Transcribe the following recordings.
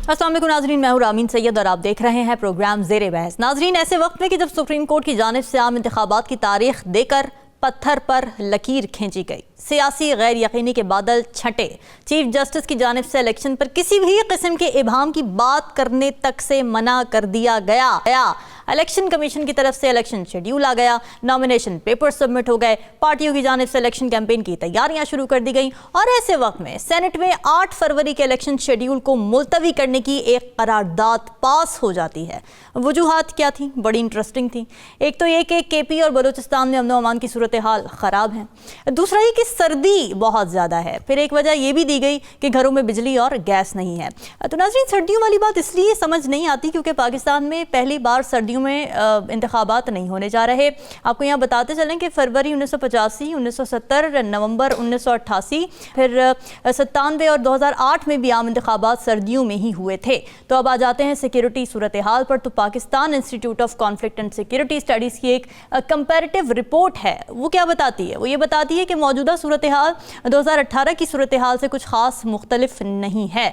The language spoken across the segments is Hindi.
अस्सलाम वालेकुम नाज़रीन, मैं हूं रामीन सैयद और आप देख रहे हैं प्रोग्राम ज़ेरे बहस। नाज़रीन, ऐसे वक्त में कि जब सुप्रीम कोर्ट की जानिब से आम इंतखाबात की तारीख देकर पत्थर पर लकीर खींची गई, सियासी गैर यकीनी के बादल छटे, चीफ जस्टिस की जानिब से इलेक्शन पर किसी भी किस्म के इबाम की बात करने तक से मना कर दिया गया। इलेक्शन कमीशन की तरफ से इलेक्शन शेड्यूल आ गया, नॉमिनेशन पेपर सबमिट हो गए, पार्टियों की जानिब से इलेक्शन कैंपेन की तैयारियां शुरू कर दी गई और ऐसे वक्त में सेनेट में 8 फरवरी के इलेक्शन शेड्यूल को मुलतवी करने की एक करारदाद पास हो जाती है। वजूहात क्या थी? बड़ी इंटरेस्टिंग थी। एक तो ये कि केपी और बलूचिस्तान में अमन व अमान की सूरत हाल ख़राब है, दूसरा ये कि सर्दी बहुत ज़्यादा है, फिर एक वजह ये भी दी गई कि घरों में बिजली और गैस नहीं है। तो नाज़रीन, सर्दियों वाली बात इसलिए समझ नहीं आती क्योंकि पाकिस्तान में पहली बार सर्दियों में इंतखाबात नहीं होने जा रहे। आपको यहाँ बताते चलें कि फरवरी 1985, 1970, नवंबर 1988, फिर 97 और 2008 में भी आम इंतखाबात सर्दियों में ही हुए थे। तो अब आ जाते हैं सिक्योरिटी सूरत हाल पर। तो Pakistan institute of conflict and security studies की एक कंपैरेटिव रिपोर्ट है, वो क्या बताती है? वो ये बताती है कि मौजूदा सूरत हाल 2018 की सूरत हाल से कुछ खास मुख्तलिफ नहीं है।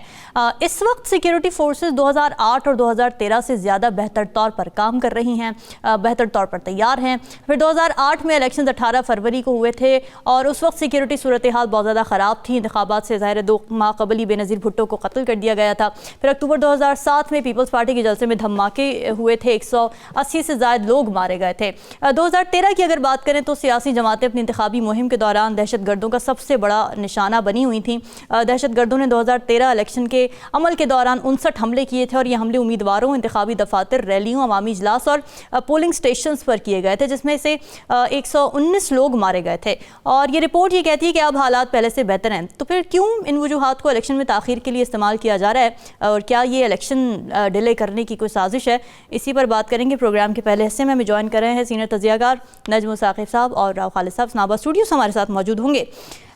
इस वक्त सिक्योरिटी फोर्सेस 2008 और 2013 से ज़्यादा बेहतर तौर पर काम कर रही हैं, बेहतर तौर पर तैयार हैं। फिर 2008 में इलेक्शन 18 फरवरी को हुए थे और उस वक्त सिक्योरिटी सूरत हाल बहुत ज़्यादा ख़राब थी। इंतखाबात से ज़ाहिर 2 माह कबल ही बेनज़ीर भुट्टो को कत्ल कर दिया गया था। फिर अक्टूबर 2007 में पीपल्स पार्टी के जलसे में धमाके हुए थे, 180 से ज़ायद लोग मारे गए थे। 2013 की अगर बात करें तो सियासी जमातें अपनी इंतखाबी मुहिम के दौरान दहशतगर्दों का सबसे बड़ा निशाना बनी हुई थी। दहशतगर्दों ने 2013 इलेक्शन के अमल के दौरान 59 हमले किए थे और ये हमले उम्मीदवारों, इंतखाबी दफातर, रैलियों, अवामी इजलास और पोलिंग स्टेशंस पर किए गए थे, जिसमें से 119 लोग मारे गए थे। और ये रिपोर्ट ये कहती है कि अब हालात पहले से बेहतर हैं। तो फिर क्यों इन वजूहात को इलेक्शन में ताख़ीर के लिए इस्तेमाल किया जा रहा है और क्या ये इलेक्शन डिले करने की कोई साजिश है? इसी पर बात करेंगे। प्रोग्राम के पहले हिस्से में हमें ज्वाइन कर रहे हैं सीनियर तजियाकार नजम साकिब साहब और राव खालिद साहब स्नाबा स्टूडियो हमारे साथ मौजूद होंगे।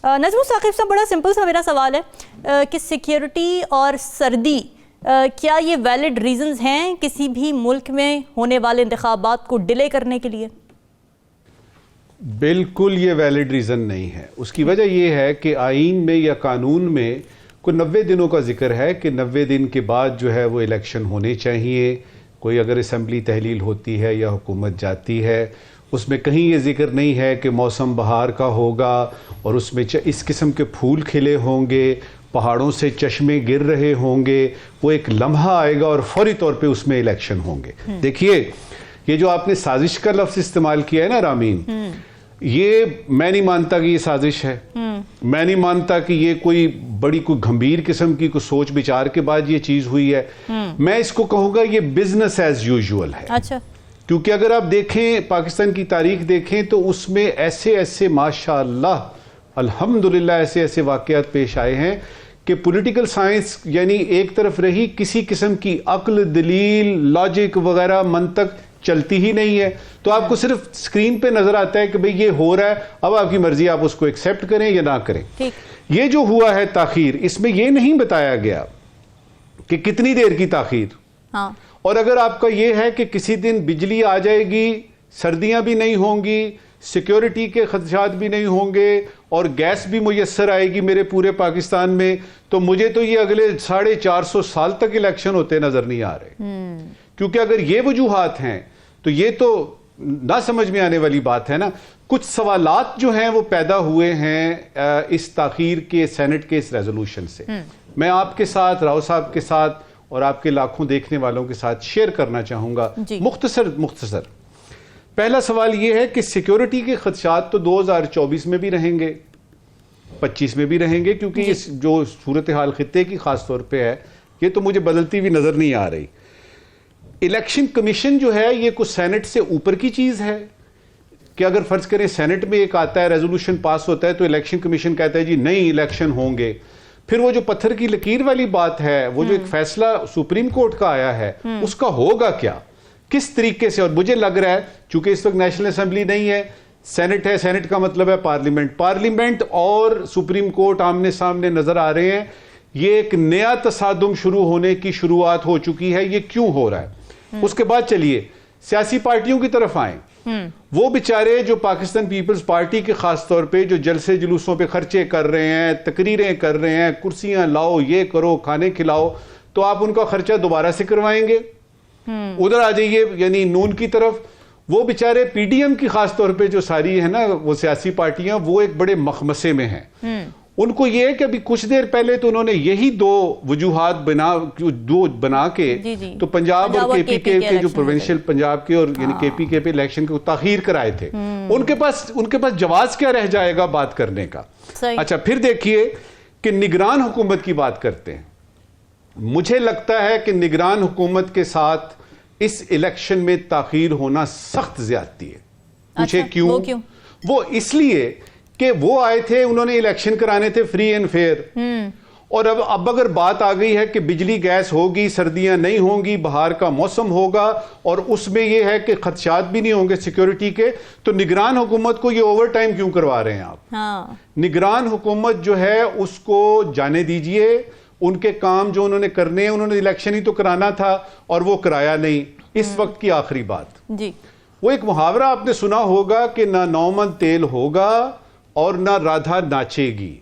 नजम साकिब साहब, बड़ा सिंपल सा मेरा सवाल है कि सिक्योरिटी और सर्दी क्या ये वैलिड रीजंस हैं किसी भी मुल्क में होने वाले इंतखाबात को डिले करने के लिए? बिल्कुल ये वैलिड रीज़न नहीं है। उसकी वजह ये है कि आईन में या कानून में कोई 90 दिनों का जिक्र है कि 90 दिन के बाद जो है वो इलेक्शन होने चाहिए। कोई अगर असम्बली तहलील होती है या हुकूमत जाती है, उसमें कहीं ये जिक्र नहीं है कि मौसम बहार का होगा और उसमें इस किस्म के फूल खिले होंगे, पहाड़ों से चश्मे गिर रहे होंगे। वो एक लम्हा आएगा और फौरी तौर पे उसमें इलेक्शन होंगे। देखिए, ये जो आपने साजिश का लफ्ज़ इस्तेमाल किया है ना रामीन, ये मैं नहीं मानता कि ये साजिश है। मैं नहीं मानता कि ये कोई बड़ी कोई गंभीर किस्म की कोई सोच विचार के बाद ये चीज़ हुई है। मैं इसको कहूँगा ये बिजनेस एज यूजुअल है। अच्छा। क्योंकि अगर आप देखें, पाकिस्तान की तारीख देखें तो उसमें ऐसे ऐसे माशाअल्लाह अल्हम्दुलिल्लाह ऐसे ऐसे वाक़यात पेश आए हैं कि पॉलिटिकल साइंस यानी एक तरफ रही, किसी किस्म की अक्ल, दलील, लॉजिक वगैरह मंतक चलती ही नहीं है। तो आपको सिर्फ स्क्रीन पे नजर आता है कि भाई ये हो रहा है, अब आपकी मर्जी, आप उसको एक्सेप्ट करें या ना करें। ये जो हुआ है ताखीर, इसमें ये नहीं बताया गया कि कितनी देर की ताखीर। हाँ। और अगर आपका ये है कि किसी दिन बिजली आ जाएगी, सर्दियां भी नहीं होंगी, सिक्योरिटी के खदशात भी नहीं होंगे और गैस भी मुयस्सर आएगी मेरे पूरे पाकिस्तान में, तो मुझे तो ये अगले 450 साल तक इलेक्शन होते नजर नहीं आ रहे। क्योंकि अगर ये वजूहात हैं तो ये तो ना समझ में आने वाली बात है ना। कुछ सवालात जो हैं वो पैदा हुए हैं इस ताखीर के सेनेट के इस रेजोल्यूशन से। मैं आपके साथ, राव साहब के साथ और आपके लाखों देखने वालों के साथ शेयर करना चाहूंगा मुख्तसर। पहला सवाल यह है कि सिक्योरिटी के खदशात तो 2024 में भी रहेंगे, 25 में भी रहेंगे, क्योंकि इस जो सूरत हाल खित्ते की खास तौर पे है, ये तो मुझे बदलती हुई नजर नहीं आ रही। इलेक्शन कमीशन जो है ये कुछ सेनेट से ऊपर की चीज है कि अगर फर्ज करें सेनेट में एक आता है, रेजोल्यूशन पास होता है, तो इलेक्शन कमीशन कहता है जी नहीं इलेक्शन होंगे। फिर वो जो पत्थर की लकीर वाली बात है, वो जो एक फैसला सुप्रीम कोर्ट का आया है, उसका होगा क्या, किस तरीके से? और मुझे लग रहा है चूंकि इस वक्त नेशनल असेंबली नहीं है, सेनेट है, सेनेट का मतलब है पार्लियामेंट, पार्लियामेंट और सुप्रीम कोर्ट आमने सामने नजर आ रहे हैं। ये एक नया तसादुम शुरू होने की शुरुआत हो चुकी है। ये क्यों हो रहा है? उसके बाद चलिए सियासी पार्टियों की तरफ आए। वो बेचारे जो पाकिस्तान पीपल्स पार्टी के खास तौर पे जो जलसे जुलूसों पे खर्चे कर रहे हैं, तकरीरें कर रहे हैं, कुर्सियां लाओ, ये करो, खाने खिलाओ, तो आप उनका खर्चा दोबारा से करवाएंगे। उधर आ जाइए यानी नून की तरफ, वो बेचारे पीडीएम की खास तौर पे जो सारी है ना वो सियासी पार्टियां, वो एक बड़े मखमसे में हैं। उनको ये है कि अभी कुछ देर पहले तो उन्होंने यही दो वजूहात बना के तो पंजाब और केपी के जो प्रोविंशियल पंजाब के और यानी केपी के पे इलेक्शन को ताखीर कराए थे। उनके पास जवाब क्या रह जाएगा बात करने का। अच्छा, फिर देखिए कि निगरान हुकूमत की बात करते हैं। मुझे लगता है कि निगरान हुकूमत के साथ इस इलेक्शन में ताखीर होना सख्त ज्यादती है। पूछे क्यों? वो इसलिए कि वो आए थे, उन्होंने इलेक्शन कराने थे फ्री एंड फेयर, और अब अगर बात आ गई है कि बिजली गैस होगी, सर्दियां नहीं होंगी, बाहर का मौसम होगा और उसमें यह है कि खदशात भी नहीं होंगे सिक्योरिटी के, तो निगरान हुकूमत को ये ओवर टाइम क्यों करवा रहे हैं आप? निगरान हुकूमत जो है उसको जाने दीजिए, उनके काम जो उन्होंने करने हैं, उन्होंने इलेक्शन ही तो कराना था और वो कराया नहीं। इस वक्त की आखिरी बात जी, वो एक मुहावरा आपने सुना होगा कि ना नौमन तेल होगा और ना राधा नाचेगी।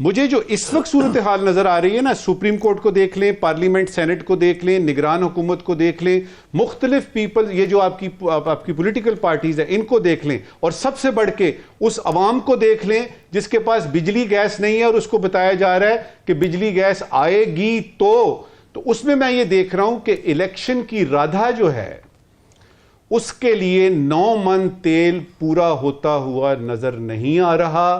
मुझे जो इस वक्त सूरत हाल नजर आ रही है ना, सुप्रीम कोर्ट को देख लें, पार्लियामेंट सेनेट को देख लें, निगरान हुकूमत को देख लें, मुख्तलिफ पीपल, ये जो आपकी पॉलिटिकल पार्टीज है इनको देख लें, और सबसे बढ़ के उस अवाम को देख लें जिसके पास बिजली गैस नहीं है और उसको बताया जा रहा है कि बिजली गैस आएगी। तो उसमें मैं ये देख रहा हूं कि इलेक्शन की राधा जो है उसके लिए 9 मन तेल पूरा होता हुआ नजर नहीं आ रहा।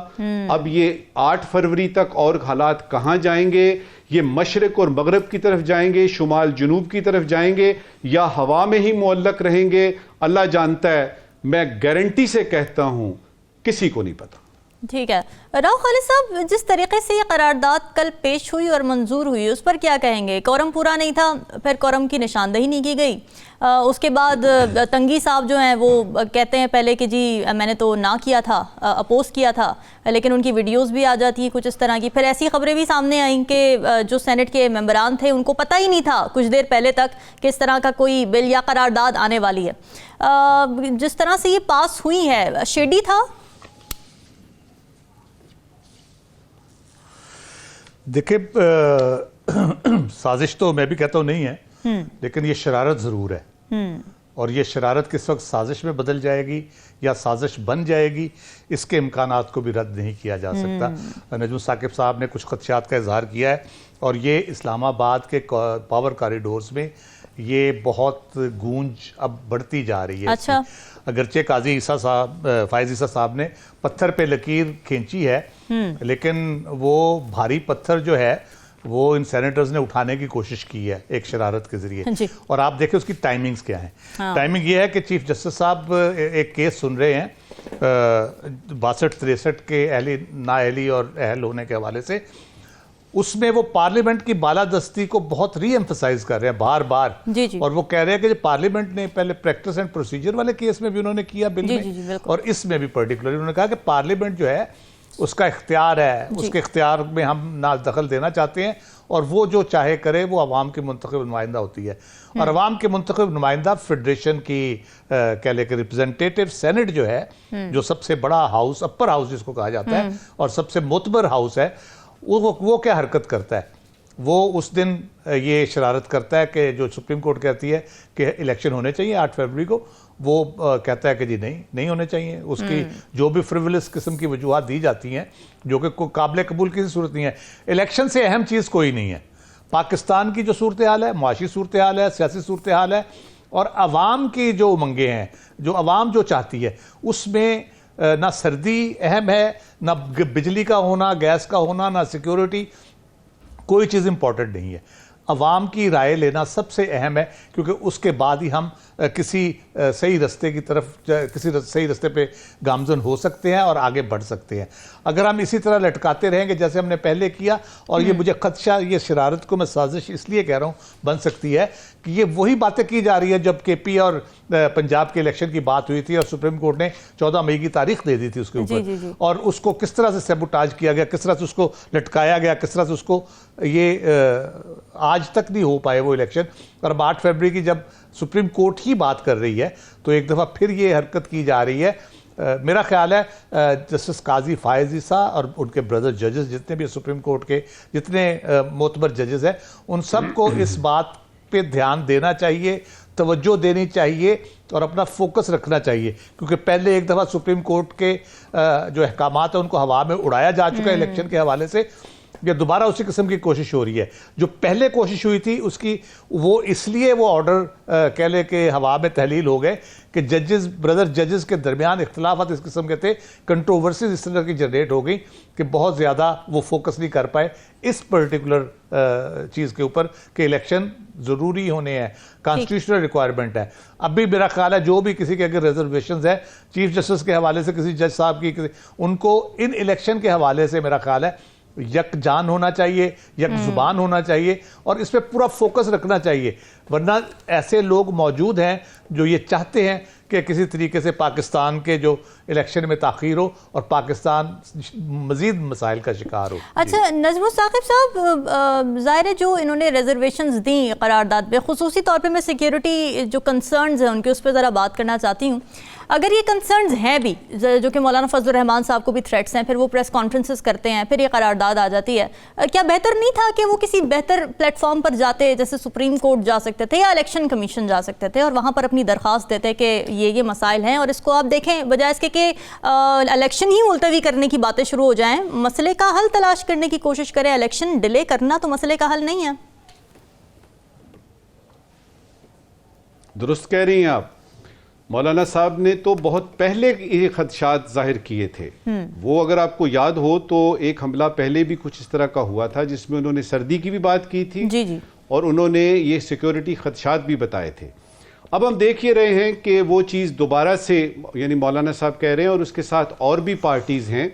अब ये 8 फरवरी तक और हालात कहां जाएंगे? ये मशरक और मगरब की तरफ जाएंगे, शुमाल जुनूब की तरफ जाएंगे, या हवा में ही मुअल्लक रहेंगे? अल्लाह जानता है। मैं गारंटी से कहता हूं किसी को नहीं पता। ठीक है, राव खालिद साहब, जिस तरीके से ये करारदाद कल पेश हुई और मंजूर हुई उस पर क्या कहेंगे? कोरम पूरा नहीं था, फिर कोरम की निशानदही नहीं की गई। उसके बाद तंगी साहब जो हैं वो कहते हैं पहले कि जी मैंने तो ना किया था, अपोज किया था, लेकिन उनकी वीडियोस भी आ जाती हैं कुछ इस तरह की। फिर ऐसी खबरें भी सामने आई कि जो सेनेट के मेंबरान थे उनको पता ही नहीं था कुछ देर पहले तक कि इस तरह का कोई बिल या करारदाद आने वाली है। जिस तरह से ये पास हुई है, शेडी था? देखिए, साजिश तो मैं भी कहता हूँ नहीं है, लेकिन ये शरारत ज़रूर है, और ये शरारत किस वक्त साजिश में बदल जाएगी या साजिश बन जाएगी, इसके इम्कानात को भी रद्द नहीं किया जा सकता। नजम साकिब साहब ने कुछ खदशात का इजहार किया है, और ये इस्लामाबाद के पावर कॉरिडोर्स में ये बहुत गूंज अब बढ़ती जा रही है। अच्छा। अगरचे काजी ईसा साहब, फायज ईसा साहब ने पत्थर पे लकीर खींची है, लेकिन वो भारी पत्थर जो है वो इन सेनेटर्स ने उठाने की कोशिश की है एक शरारत के जरिए। और आप देखें उसकी टाइमिंग्स क्या हैं। टाइमिंग ये है कि चीफ जस्टिस साहब एक केस सुन रहे हैं 62-63 के अहली नाअहली और अहल होने के हवाले से। उसमें वो पार्लियामेंट की बालादस्ती को बहुत री एम्फसाइज कर रहे हैं बार बार। और वो कह रहे हैं कि जो पार्लियामेंट ने पहले प्रैक्टिस एंड प्रोसीजर वाले केस में भी उन्होंने किया बिल में, और इसमें भी पर्टिकुलरली उन्होंने कहा कि पार्लियामेंट जो है उसका इख्तियार है, उसके इख्तियार में हम ना दखल देना चाहते हैं, और वो जो चाहे करे वो अवाम की मुंतखब नुमाइंदा होती है। और अवाम के मुंतखब नुमाइंदा फेडरेशन की कह ले कि रिप्रेजेंटेटिव सेनेट जो है, जो सबसे बड़ा हाउस, अपर हाउस जिसको कहा जाता है, और सबसे मोतबर हाउस है, वो क्या हरकत करता है? वो उस दिन ये शरारत करता है कि जो सुप्रीम कोर्ट कहती है कि इलेक्शन होने चाहिए 8 फरवरी को, वो कहता है कि जी नहीं होने चाहिए। उसकी जो भी फ्रिवलस किस्म की वजूहत दी जाती हैं जो कि कोई काबिल कबूल की सूरत नहीं है। इलेक्शन से अहम चीज़ कोई नहीं है। पाकिस्तान की जो सूरत हाल है, मुआशी सूरत हाल है, सियासी सूरत हाल है, और अवाम की जो उमंगें हैं, जो अवाम जो चाहती है, उसमें ना सर्दी अहम है, ना बिजली का होना, गैस का होना, ना सिक्योरिटी, कोई चीज़ इंपॉर्टेंट नहीं है। अवाम की राय लेना सबसे अहम है, क्योंकि उसके बाद ही हम किसी सही रास्ते की तरफ, किसी सही रास्ते पे गामजन हो सकते हैं और आगे बढ़ सकते हैं। अगर हम इसी तरह लटकाते रहेंगे जैसे हमने पहले किया, और ये मुझे खदशा, ये शरारत को मैं साजिश इसलिए कह रहा हूँ बन सकती है कि ये वही बातें की जा रही है जब केपी और पंजाब के इलेक्शन की बात हुई थी और सुप्रीम कोर्ट ने 14 मई की तारीख दे दी थी उसके ऊपर, और उसको किस तरह से सेबोटाज किया गया, किस तरह से उसको लटकाया गया, किस तरह से उसको ये आज तक नहीं हो पाए वो इलेक्शन। और अब 8 फरवरी की जब सुप्रीम कोर्ट ही बात कर रही है, तो एक दफ़ा फिर ये हरकत की जा रही है मेरा ख्याल है जस्टिस काजी फायज ईसा और उनके ब्रदर जजेस जितने भी सुप्रीम कोर्ट के जितने मोतबर जजेस हैं उन सबको इस बात पे ध्यान देना चाहिए, तवज्जो देनी चाहिए और अपना फोकस रखना चाहिए, क्योंकि पहले एक दफ़ा सुप्रीम कोर्ट के जो अहकामात है उनको हवा में उड़ाया जा चुका है इलेक्शन के हवाले से। या दोबारा उसी किस्म की कोशिश हो रही है। जो पहले कोशिश हुई थी उसकी वो इसलिए वो ऑर्डर कह ले कि हवा में तहलील हो गए कि जजेस ब्रदर जजेस के दरमियान इख्तलाफात इस किस्म के थे, कंट्रोवर्सीज इस तरह की जनरेट हो गई कि बहुत ज़्यादा वो फोकस नहीं कर पाए इस पर्टिकुलर चीज़ के ऊपर कि इलेक्शन ज़रूरी होने हैं, कॉन्स्टिट्यूशनल रिक्वायरमेंट है। अब भी मेरा ख्याल है जो भी किसी के अगर रिजर्वेशंस है चीफ जस्टिस के हवाले से किसी जज साहब की उनको इन इलेक्शन के हवाले से मेरा ख्याल है यक जान होना चाहिए, यक जुबान होना चाहिए और इस पर पूरा फोकस रखना चाहिए। वरना ऐसे लोग मौजूद हैं जो ये चाहते हैं कि किसी तरीके से पाकिस्तान के जो इलेक्शन में ताख़ीर हो और पाकिस्तान मज़ीद मसाइल का शिकार हो। अच्छा नजमुल साकिब साहब, ज़ाहिर है जो इन्होंने रिजर्वेशंस दी करारदाद पे, ख़ुसूसी तौर पे मैं सिक्योरिटी जो कंसर्न्स हैं उनके उस पर ज़रा बात करना चाहती हूँ। अगर ये कंसर्न्स हैं भी, जो कि मौलाना फजल रहमान साहब को भी थ्रेट्स हैं, फिर वो प्रेस कॉन्फ्रेंसेस करते हैं, फिर ये करारदाद आ जाती है, क्या बेहतर नहीं था कि वो किसी बेहतर प्लेटफॉर्म पर जाते, जैसे सुप्रीम कोर्ट जा सकते थे या इलेक्शन कमीशन जा सकते थे और वहाँ पर अपनी दरख्वास्त देते कि ये मसाइल हैं और इसको आप देखें, बजाय इसके कि इलेक्शन ही मुलतवी करने की बातें शुरू हो जाएं, मसले का हल तलाश करने की कोशिश करें। इलेक्शन डिले करना तो मसले का हल नहीं है। दुरुस्त कह रही हैं आप। मौलाना साहब ने तो बहुत पहले ये खदशात जाहिर किए थे। वो अगर आपको याद हो तो एक हमला पहले भी कुछ इस तरह का हुआ था जिसमें उन्होंने सर्दी की भी बात की थी जी। और उन्होंने ये सिक्योरिटी खदशात भी बताए थे। अब हम देख ये रहे हैं कि वो चीज़ दोबारा से, यानी मौलाना साहब कह रहे हैं और उसके साथ और भी पार्टीज़ हैं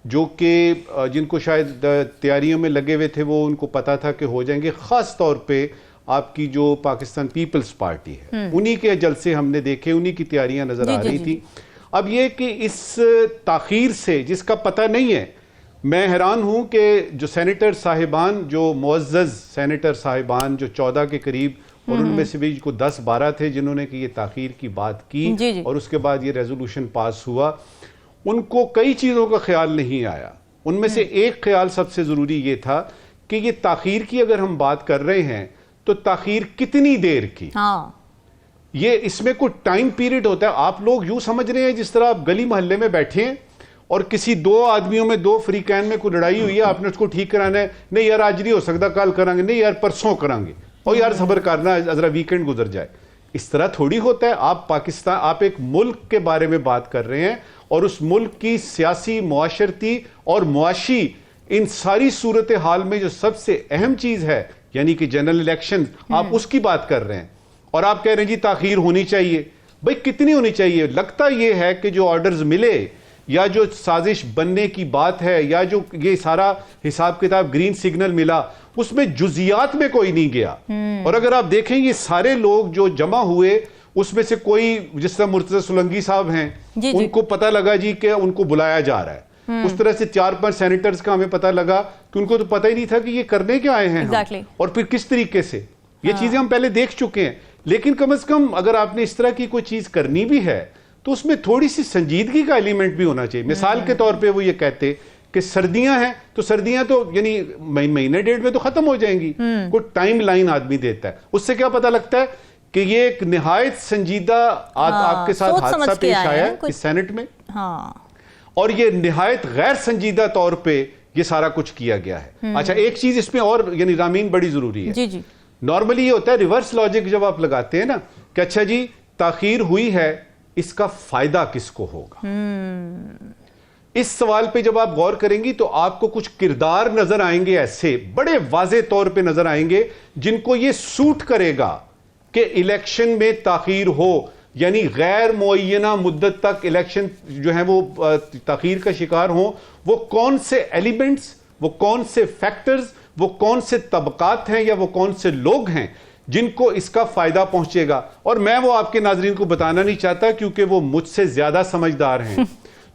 जो कि जिनको शायद तैयारियों में लगे हुए थे, वो उनको पता था कि हो जाएंगे। ख़ास तौर पे आपकी जो पाकिस्तान पीपल्स पार्टी है, उन्हीं के जलसे हमने देखे, उन्हीं की तैयारियां नजर आ रही थी। अब ये कि इस ताखीर से जिसका पता नहीं है, मैं हैरान हूं कि जो सेनेटर साहिबान, जो मुअज़्ज़ज़ सेनेटर साहिबान जो 14 के करीब, और उनमें से भी को 10-12 थे जिन्होंने कि ये ताखीर की बात की और उसके बाद ये रेजोल्यूशन पास हुआ, उनको कई चीज़ों का ख्याल नहीं आया। उनमें से एक ख्याल सबसे ज़रूरी ये था कि ये ताखीर की अगर हम बात कर रहे हैं तो ताखीर कितनी देर की। ये इसमें कोई टाइम पीरियड होता है। आप लोग यूं समझ रहे हैं जिस तरह आप गली मोहल्ले में बैठे हैं और किसी दो आदमियों में, दो फ्रीकैन में कोई लड़ाई हुई है, आपने उसको ठीक कराना है, नहीं यार आज नहीं हो सकता, कल करांगे, नहीं यार परसों करांगे, और यार सब्र करना, जरा वीकेंड गुजर जाए। इस तरह थोड़ी होता है। आप पाकिस्तान, आप एक मुल्क के बारे में बात कर रहे हैं और उस मुल्क की सियासी, मुआशरती और मुआशी इन सारी सूरत हाल में जो सबसे अहम चीज है, यानी कि जनरल इलेक्शन, आप उसकी बात कर रहे हैं और आप कह रहे हैं जी ताखीर होनी चाहिए। भाई कितनी होनी चाहिए? लगता यह है कि जो ऑर्डर्स मिले या जो साजिश बनने की बात है या जो ये सारा हिसाब किताब ग्रीन सिग्नल मिला, उसमें जुजियात में कोई नहीं गया। और अगर आप देखें ये सारे लोग जो जमा हुए, उसमें से कोई, जिस तरह मुर्तजा सोलंकी साहब हैं, उनको पता लगा जी कि उनको बुलाया जा रहा है। उस तरह से 4-5 सेनेटर्स का हमें पता लगा कि उनको तो पता ही नहीं था कि ये करने क्या आए हैं और फिर किस तरीके से। ये चीजें हम पहले देख चुके हैं। लेकिन कम से कम अगर आपने इस तरह की कोई चीज करनी भी है तो उसमें थोड़ी सी संजीदगी का एलिमेंट भी होना चाहिए। मिसाल के तौर पे वो ये कहते कि सर्दियां हैं तो सर्दियां तो यानी महीने डेढ़ में तो खत्म हो जाएंगी। कोई टाइम लाइन आदमी देता है, उससे क्या पता लगता है कि ये एक निहायत संजीदा आपके साथ हादसा पेश आया है इस सेनेट में, और ये निहायत गैर संजीदा तौर पे ये सारा कुछ किया गया है। अच्छा, एक चीज इसमें और यानी रामीन बड़ी जरूरी है। जी। नॉर्मली ये होता है रिवर्स लॉजिक जब आप लगाते हैं ना कि अच्छा जी ताखीर हुई है, इसका फायदा किसको होगा। इस सवाल पे जब आप गौर करेंगी तो आपको कुछ किरदार नजर आएंगे, ऐसे बड़े वाजे तौर पे नजर आएंगे जिनको ये सूट करेगा कि इलेक्शन में ताखीर हो, यानी गैर मुअय्यना मुद्दत तक इलेक्शन जो है वो ताखीर का शिकार हो। वो कौन से एलिमेंट्स, वो कौन से फैक्टर्स, वो कौन से तबकात हैं या वो कौन से लोग हैं जिनको इसका फायदा पहुंचेगा। और मैं वो आपके नाजरीन को बताना नहीं चाहता क्योंकि वो मुझसे ज्यादा समझदार हैं।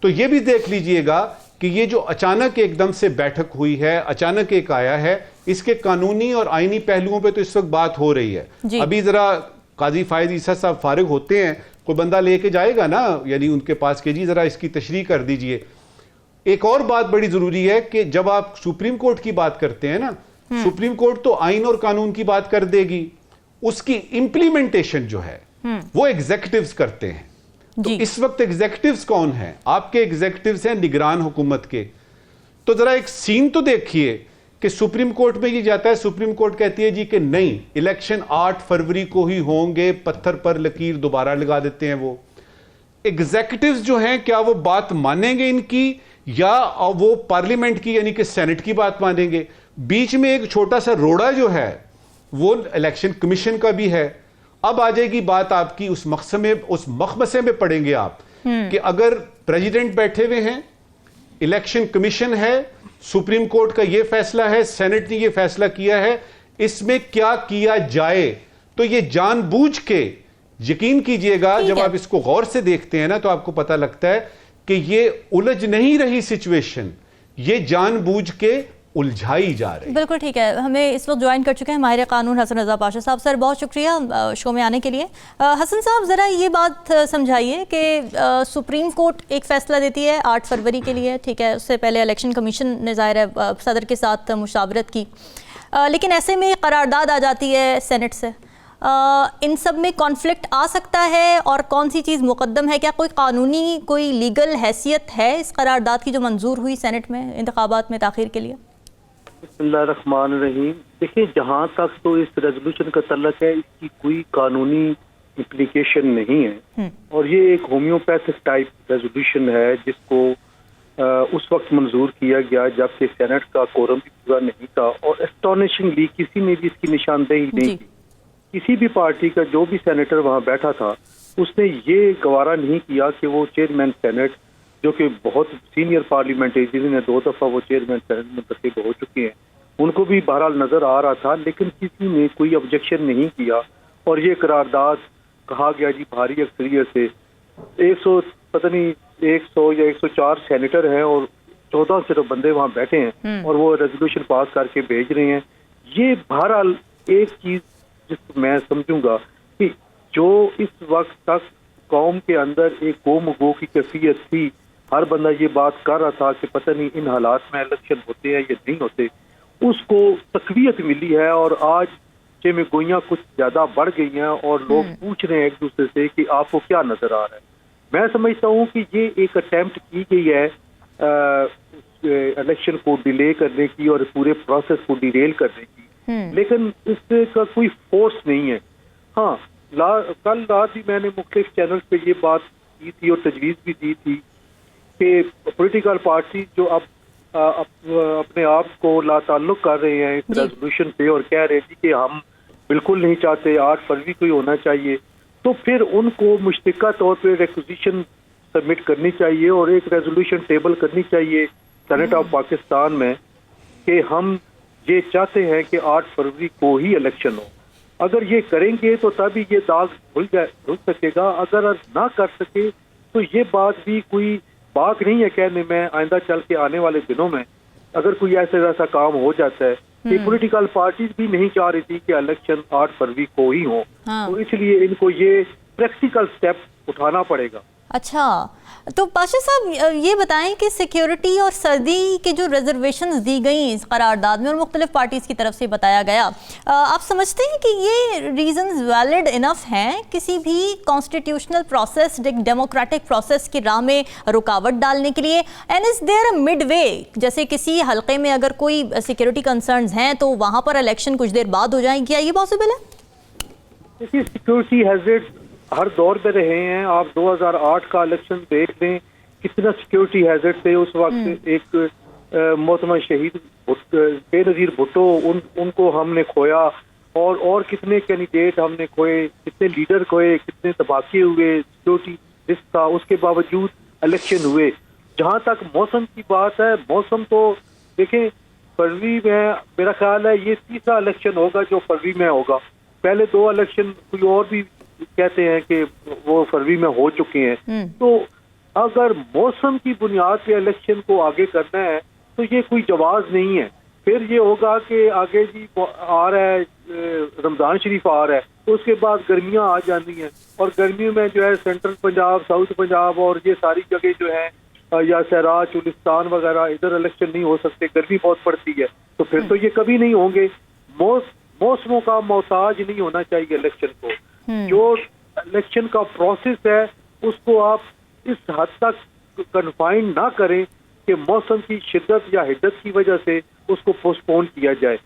तो ये भी देख लीजिएगा कि ये जो अचानक एकदम से बैठक हुई है, अचानक एक आया है, इसके कानूनी और आईनी पहलुओं पे तो इस वक्त बात हो रही है। अभी जरा काजी फायद ईसा साहब फारिग होते हैं, कोई बंदा लेके जाएगा ना यानी उनके पास कि जी जरा इसकी तशरीह कर दीजिए। एक और बात बड़ी जरूरी है कि जब आप सुप्रीम कोर्ट की बात करते हैं ना, सुप्रीम कोर्ट तो आइन और कानून की बात कर देगी, उसकी इंप्लीमेंटेशन जो है वो एग्जीक्यूटिव्स करते हैं। तो इस वक्त एग्जीक्यूटिव्स कौन है? आपके एग्जीक्यूटिव्स हैं निगरान हुकूमत के। तो जरा एक सीन तो देखिए कि सुप्रीम कोर्ट में ये जाता है, सुप्रीम कोर्ट कहती है जी कि नहीं, इलेक्शन 8 फरवरी को ही होंगे, पत्थर पर लकीर दोबारा लगा देते हैं। वो एग्जीक्यूटिव्स जो हैं क्या वो बात मानेंगे इनकी, या वो पार्लियामेंट की यानी कि सेनेट की बात मानेंगे? बीच में एक छोटा सा रोड़ा जो है वो इलेक्शन कमीशन का भी है। अब आ जाएगी बात आपकी उस मखमसे में पड़ेंगे आप कि अगर प्रेसिडेंट बैठे हुए हैं, इलेक्शन कमीशन है, सुप्रीम कोर्ट का यह फैसला है, सेनेट ने यह फैसला किया है, इसमें क्या किया जाए? तो ये जानबूझ के, यकीन कीजिएगा जब आप इसको गौर से देखते हैं ना तो आपको पता लगता है कि ये उलझ नहीं रही सिचुएशन, ये जानबूझ के उलझाई जा रही। बिल्कुल ठीक है। हमें इस वक्त ज्वाइन कर चुके हैं माहिर कानून हसन रजा पाशा साहब। सर बहुत शुक्रिया शो में आने के लिए। हसन साहब ज़रा ये बात समझाइए कि सुप्रीम कोर्ट एक फ़ैसला देती है 8 फरवरी के लिए, ठीक है, उससे पहले इलेक्शन कमीशन ने ज़ाहिर है सदर के साथ मुशावरत की, लेकिन ऐसे में करारदाद आ जाती है सेनेट से। इन सब में कॉन्फ्लिक्ट आ सकता है और कौन सी चीज़ मुकद्दम है? क्या कोई कानूनी, कोई लीगल हैसियत है इस करारदाद की जो मंजूर हुई सेनेट में इंतखाबात में ताख़ीर के लिए? बिस्मिल्लाहिर्रहमानिर्रहीम। देखिए, जहाँ तक तो इस रेजोल्यूशन का तल्लक है, इसकी कोई कानूनी इम्प्लीकेशन नहीं है और ये एक होम्योपैथिक टाइप रेजोल्यूशन है जिसको उस वक्त मंजूर किया गया जबकि सेनेट का कोरम भी पूरा नहीं था और एस्टॉनिशिंगली किसी ने भी इसकी निशानदेही नहीं की। किसी भी पार्टी का जो भी सेनेटर वहाँ बैठा था उसने ये गवारा नहीं किया कि वो चेयरमैन सेनेट, जो कि बहुत सीनियर पार्लियामेंटेरियन ने 2 दफ़ा वो चेयरमैन सेनेट मुंतखब हो चुके हैं, उनको भी बहरहाल नजर आ रहा था, लेकिन किसी ने कोई ऑब्जेक्शन नहीं किया और ये करारदाद कहा गया जी भारी अक्सरियत से 100 या 104 सेनेटर हैं और 14 सिर्फ बंदे वहाँ बैठे हैं और वो रेजोल्यूशन पास करके भेज रहे हैं। ये बहरहाल एक चीज जिसको मैं समझूंगा कि जो इस वक्त तक कौम के अंदर एक गोमगो की कैफियत थी, हर बंदा ये बात कर रहा था कि पता नहीं इन हालात में इलेक्शन होते हैं या नहीं होते, उसको तकवीयत मिली है और आज में गोइयां कुछ ज्यादा बढ़ गई हैं और लोग पूछ रहे हैं एक दूसरे से कि आपको क्या नजर आ रहा है। मैं समझता हूँ कि ये एक अटेम्प्ट की गई है इलेक्शन को डिले करने की और पूरे प्रोसेस को डिरेल करने की, लेकिन इससे का कोई फोर्स नहीं है। हाँ, कल रात ही मैंने मुख्तलिफ चैनल्स पे ये बात की थी और तजवीज़ भी दी थी कि पॉलिटिकल पार्टी जो अब अपने आप को लाताल्लुक कर रहे हैं इस रेजोल्यूशन पे और कह रहे थे कि हम बिल्कुल नहीं चाहते 8 फरवरी को ही होना चाहिए, तो फिर उनको मुश्तरका तौर पे रिक्वेजिशन सबमिट करनी चाहिए और एक रेजोल्यूशन टेबल करनी चाहिए सेनेट ऑफ पाकिस्तान में कि हम ये चाहते हैं कि 8 फरवरी को ही इलेक्शन हो। अगर ये करेंगे तो तभी ये दाग धुल सकेगा, अगर ना कर सके तो ये बात भी कोई बात नहीं है कहने में। आइंदा चल के आने वाले दिनों में अगर कोई ऐसा काम हो जाता है कि पॉलिटिकल पार्टीज भी नहीं चाह रही थी कि इलेक्शन 8 फरवरी को ही हो, तो इसलिए इनको ये प्रैक्टिकल स्टेप उठाना पड़ेगा। अच्छा, तो पाशा साहब ये बताएं कि सिक्योरिटी और सर्दी के जो रिजर्वेशंस दी गई इस करारदाद में और मुख्तलिफ पार्टीज़ की तरफ से बताया गया, आप समझते हैं कि ये रीजंस वैलिड इनफ हैं किसी भी कॉन्स्टिट्यूशनल प्रोसेस, डेमोक्रेटिक प्रोसेस की राह में रुकावट डालने के लिए? And is there a mid way, जैसे किसी हल्के में अगर कोई सिक्योरिटी कंसर्न्स हैं तो वहाँ पर इलेक्शन कुछ देर बाद हो जाए, क्या ये पॉसिबल है? देखिए, सिक्योरिटी हैजर्ड हर दौर में रहे हैं। आप 2008 का इलेक्शन देख लें, कितना सिक्योरिटी हैजर्ड थे उस वक्त। एक मोहतरमा शहीद बेनज़ीर भुट्टो, उनको हमने खोया और कितने कैंडिडेट हमने खोए, कितने लीडर खोए, कितने तबाके हुए, सिक्योरिटी रिस्क था, उसके बावजूद इलेक्शन हुए। जहाँ तक मौसम की बात है, मौसम तो देखें फरवरी में मेरा ख्याल है ये तीसरा इलेक्शन होगा जो फरवरी में होगा। पहले 2 इलेक्शन कोई और भी कहते हैं कि वो फरवरी में हो चुके हैं। तो अगर मौसम की बुनियाद पे इलेक्शन को आगे करना है तो ये कोई जवाब नहीं है। फिर ये होगा कि आगे जी आ रहा है रमजान शरीफ आ रहा है, तो उसके बाद गर्मियां आ जाती हैं और गर्मियों में जो है सेंट्रल पंजाब, साउथ पंजाब और ये सारी जगह जो है या सहरा, चुलिस्तान वगैरह, इधर इलेक्शन नहीं हो सकते, गर्मी बहुत पड़ती है, तो फिर तो ये कभी नहीं होंगे। मौसमों का मोहताज नहीं होना चाहिए इलेक्शन को। जो इलेक्शन का प्रोसेस है उसको आप इस हद तक कन्फाइन ना करें कि मौसम की शिद्दत या हिद्दत की वजह से उसको पोस्टपोन किया जाए।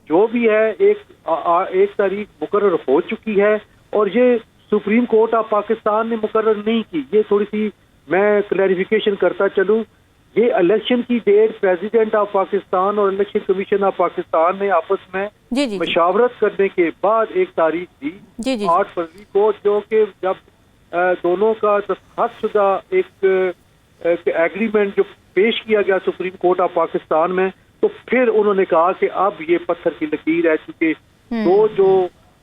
जो भी है एक तारीख मुकर्रर हो चुकी है और ये सुप्रीम कोर्ट ऑफ पाकिस्तान ने मुकर्रर नहीं की। ये थोड़ी सी मैं क्लैरिफिकेशन करता चलूं, ये इलेक्शन की डेट प्रेसिडेंट ऑफ पाकिस्तान और इलेक्शन कमीशन ऑफ पाकिस्तान ने आपस में मशावरत करने के बाद एक तारीख दी 8 फरवरी को, जो कि जब दोनों का दस्तखतशुदा एक एग्रीमेंट जो पेश किया गया सुप्रीम कोर्ट ऑफ पाकिस्तान में, तो फिर उन्होंने कहा कि अब ये पत्थर की लकीर है, क्योंकि दो जो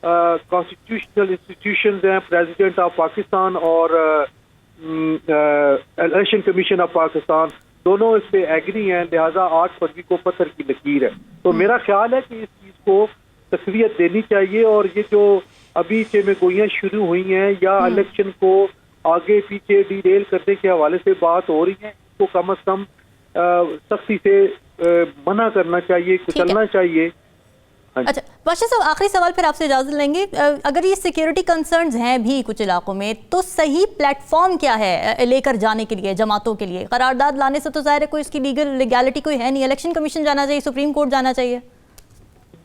कॉन्स्टिट्यूशनल इंस्टीट्यूशंस हैं, प्रेसिडेंट ऑफ पाकिस्तान और इलेक्शन कमीशन ऑफ पाकिस्तान, दोनों इस पे एग्री हैं, लिहाजा 8 फरवरी को पत्थर की लकीर है। तो मेरा ख्याल है कि इस चीज को तस्वीर देनी चाहिए और ये जो अभी चेमेगोइयां शुरू हुई हैं या इलेक्शन को आगे पीछे डिरेल करने के हवाले से बात हो रही है, इसको कम अज कम सख्ती से मना करना चाहिए, कुचलना चाहिए। अच्छा बादशाह साहब, आखिरी सवाल फिर आपसे इजाजत लेंगे। अगर ये सिक्योरिटी कंसर्न्स हैं भी कुछ इलाकों में, तो सही प्लेटफॉर्म क्या है लेकर जाने के लिए जमातों के लिए? करारदाद लाने से तो जाहिर है कोई इसकी लीगैलिटी कोई है नहीं। इलेक्शन कमीशन जाना चाहिए, सुप्रीम कोर्ट जाना चाहिए?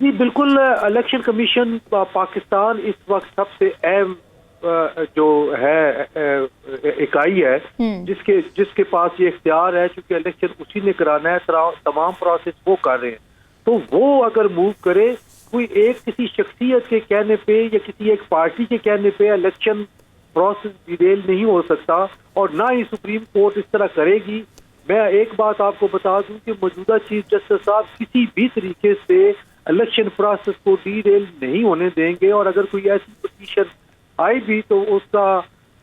जी बिल्कुल, इलेक्शन कमीशन पाकिस्तान इस वक्त सबसे अहम जो है इकाई है जिसके पास ये इख्तियार है, क्योंकि इलेक्शन उसी ने कराना है, तमाम प्रोसेस वो कर रहे हैं। तो वो अगर मूव करे, कोई एक किसी शख्सियत के कहने पे या किसी एक पार्टी के कहने पे इलेक्शन प्रोसेस डिरेल नहीं हो सकता और ना ही सुप्रीम कोर्ट इस तरह करेगी। मैं एक बात आपको बता दूं कि मौजूदा चीफ जस्टिस साहब किसी भी तरीके से इलेक्शन प्रोसेस को डिरेल नहीं होने देंगे और अगर कोई ऐसी पिटीशन आई भी तो उसका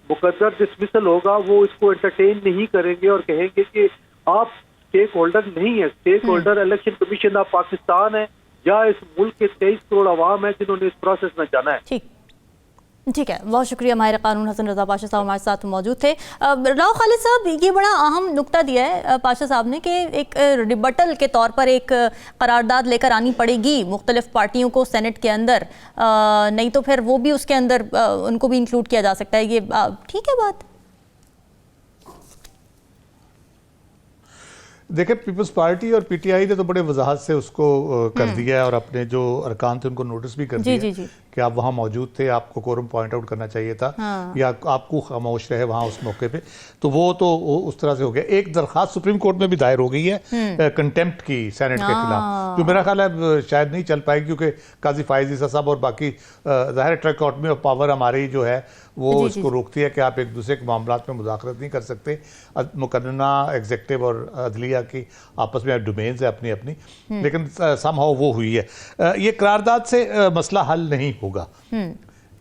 मुकद्दर डिसमिसल होगा, वो इसको एंटरटेन नहीं करेंगे और कहेंगे कि आप स्टेक होल्डर नहीं है। Stakeholder election commission of Pakistan है या इस मुल्क के 23 करोड़ आवाम है जिन्होंने इस प्रोसेस में जाना है। ठीक है, बहुत शुक्रिया। माहिर कानून हसन रजा पाशा साहब हमारे साथ मौजूद थे। राव खालिद साहब, ये बड़ा अहम नुक्ता दिया है पाशा साहब ने कि एक रिबटल के तौर पर एक करारदाद लेकर आनी पड़ेगी मुख्तलिफ पार्टियों को सेनेट के अंदर, नहीं तो फिर वो भी उसके अंदर उनको भी इंक्लूड किया जा सकता है। ये ठीक है बात? देखिए, पीपल्स पार्टी और पीटीआई ने तो बड़े वजाहत से उसको कर दिया है और अपने जो अरकान थे उनको नोटिस भी कर दिया कि आप वहाँ मौजूद थे, आपको कोरम पॉइंट आउट करना चाहिए था या आपको खामोश रहे वहाँ उस मौके पे, तो वो तो उस तरह से हो गया। एक दरखास्त सुप्रीम कोर्ट में भी दायर हो गई है कंटेम्प्ट की सेनेट के खिलाफ, जो मेरा ख्याल है शायद नहीं चल पाएगी क्योंकि काजी फायज ईसा साहब और बाकी ज़ाहिर ट्राइकॉटमी ऑफ पावर हमारी जो है वो इसको रोकती है कि आप एक दूसरे के मामलात में मुज़ाकरत नहीं कर सकते। मुकन्ना एग्जेक्टिव और अदलिया की आपस में डोमेन्स है अपनी अपनी, लेकिन समहाउ वो हुई है। ये करारदाद से मसला हल नहीं होगा।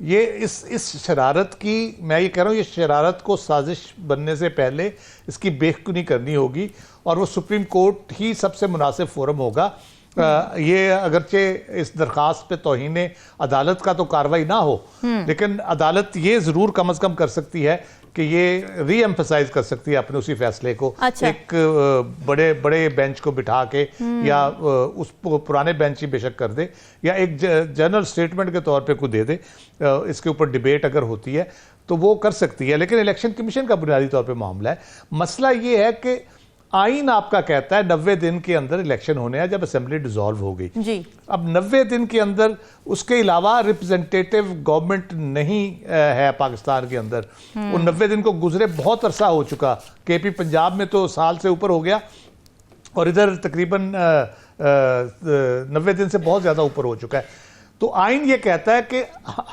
ये इस शरारत की, मैं ये कह रहा हूँ, ये शरारत को साजिश बनने से पहले इसकी बेखुनी करनी होगी और वो सुप्रीम कोर्ट ही सबसे मुनासिब फोरम होगा। ये अगरचे इस दरखास्त पे तौहीन अदालत का तो कार्रवाई ना हो, लेकिन अदालत ये ज़रूर कम अज़ कम कर सकती है कि ये री एम्फसाइज कर सकती है अपने उसी फैसले को। अच्छा। एक बड़े बड़े बेंच को बिठा के या उस पुराने बेंच ही बेशक कर दे या एक जनरल स्टेटमेंट के तौर पे को दे दे, इसके ऊपर डिबेट अगर होती है तो वो कर सकती है। लेकिन इलेक्शन कमीशन का बुनियादी तौर पे मामला है। मसला ये है कि आइन आपका कहता है 90 दिन के अंदर इलेक्शन होने हैं जब असेंबली डिसॉल्व हो गई जी। अब 90 दिन के अंदर उसके अलावा रिप्रेजेंटेटिव गवर्नमेंट नहीं है पाकिस्तान के अंदर। वो 90 दिन को गुजरे बहुत अरसा हो चुका। केपी पंजाब में तो साल से ऊपर हो गया और इधर तकरीबन 90 दिन से बहुत ज़्यादा ऊपर हो चुका है। तो आइन ये कहता है कि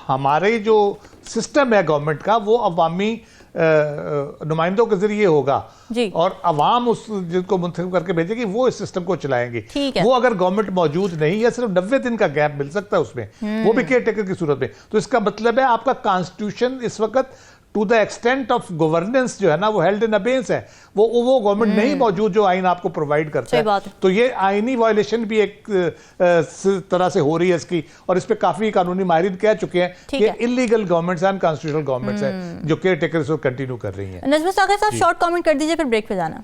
हमारे जो सिस्टम है गवर्नमेंट का वो अवामी नुमाइंदों के जरिए होगा और अवाम उस जिनको मुंतखब करके भेजेगी वो इस सिस्टम को चलाएंगे। वो अगर गवर्नमेंट मौजूद नहीं है, सिर्फ 90 दिन का गैप मिल सकता है उसमें, वो भी केयर टेकर की सूरत में। तो इसका मतलब है आपका कॉन्स्टिट्यूशन इस वक्त to the extent of governance जो है ना वो हेल्ड इन अबेंस है, वो गवर्नमेंट नहीं मौजूद जो आइन आपको प्रोवाइड करता है। तो ये आइनी वायलेशन भी एक तरह से हो रही है इसकी, और इस पे काफी कानूनी माहिरीन कह चुके हैं कि illegal governments and constitutional governments हैं जो केयर टेकर्स को कंटिन्यू कर रही हैं। नजमा सागर साहब शॉर्ट कमेंट कर दीजिए, फिर ब्रेक पे जाना।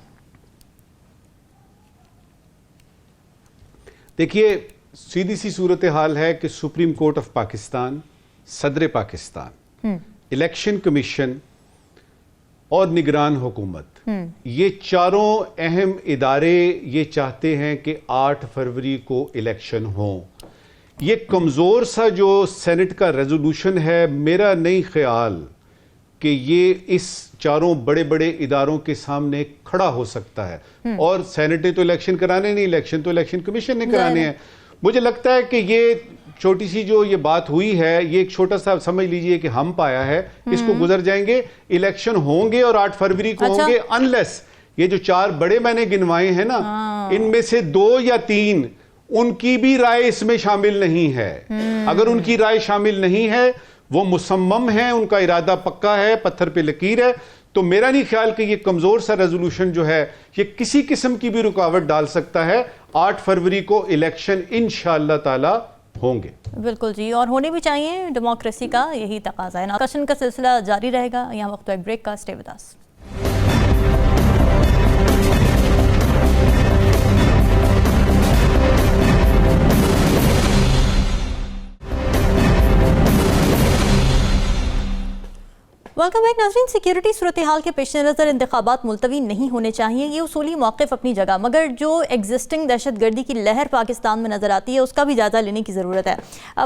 देखिए, सीधी सी सूरत हाल है कि सुप्रीम कोर्ट ऑफ पाकिस्तान, सदर पाकिस्तान, इलेक्शन कमीशन और निगरान हुकूमत, ये चारों अहम इदारे ये चाहते हैं कि 8 फरवरी को इलेक्शन हो। ये कमज़ोर सा जो सेनेट का रेजोल्यूशन है, मेरा नहीं ख्याल कि ये इस चारों बड़े बड़े इदारों के सामने खड़ा हो सकता है। और सेनेट ने तो इलेक्शन कराने नहीं, इलेक्शन तो इलेक्शन कमीशन ने कराने हैं। मुझे लगता है कि ये छोटी सी जो ये बात हुई है, ये एक छोटा सा समझ लीजिए कि हम पाया है, इसको गुजर जाएंगे। इलेक्शन होंगे और 8 फरवरी को होंगे, अनलेस ये जो 4 बड़े मैंने गिनवाए हैं ना, इनमें से 2 या 3 उनकी भी राय इसमें शामिल नहीं है। अगर उनकी राय शामिल नहीं है, वो मुसम्मम है, उनका इरादा पक्का है, पत्थर पे लकीर है, तो मेरा नहीं ख्याल कि ये कमजोर सा रेजोल्यूशन जो है ये किसी किस्म की भी रुकावट डाल सकता है। 8 फरवरी को इलेक्शन इंशाअल्लाह ताला होंगे। बिल्कुल जी, और होने भी चाहिए, डेमोक्रेसी का यही तकाजा है। डिस्कशन का सिलसिला जारी रहेगा। यहाँ वक्त ब्रेक का, stay with us. Welcome back नाज़रीन। सिक्योरिटी सूरत हाल के पेश नज़र इंतखाबात मुलतवी नहीं होने चाहिए, ये उसूली मौक़िफ़ अपनी जगह, मगर जो एग्जिस्टिंग दहशतगर्दी की लहर पाकिस्तान में नज़र आती है उसका भी जायज़ा लेने की ज़रूरत है।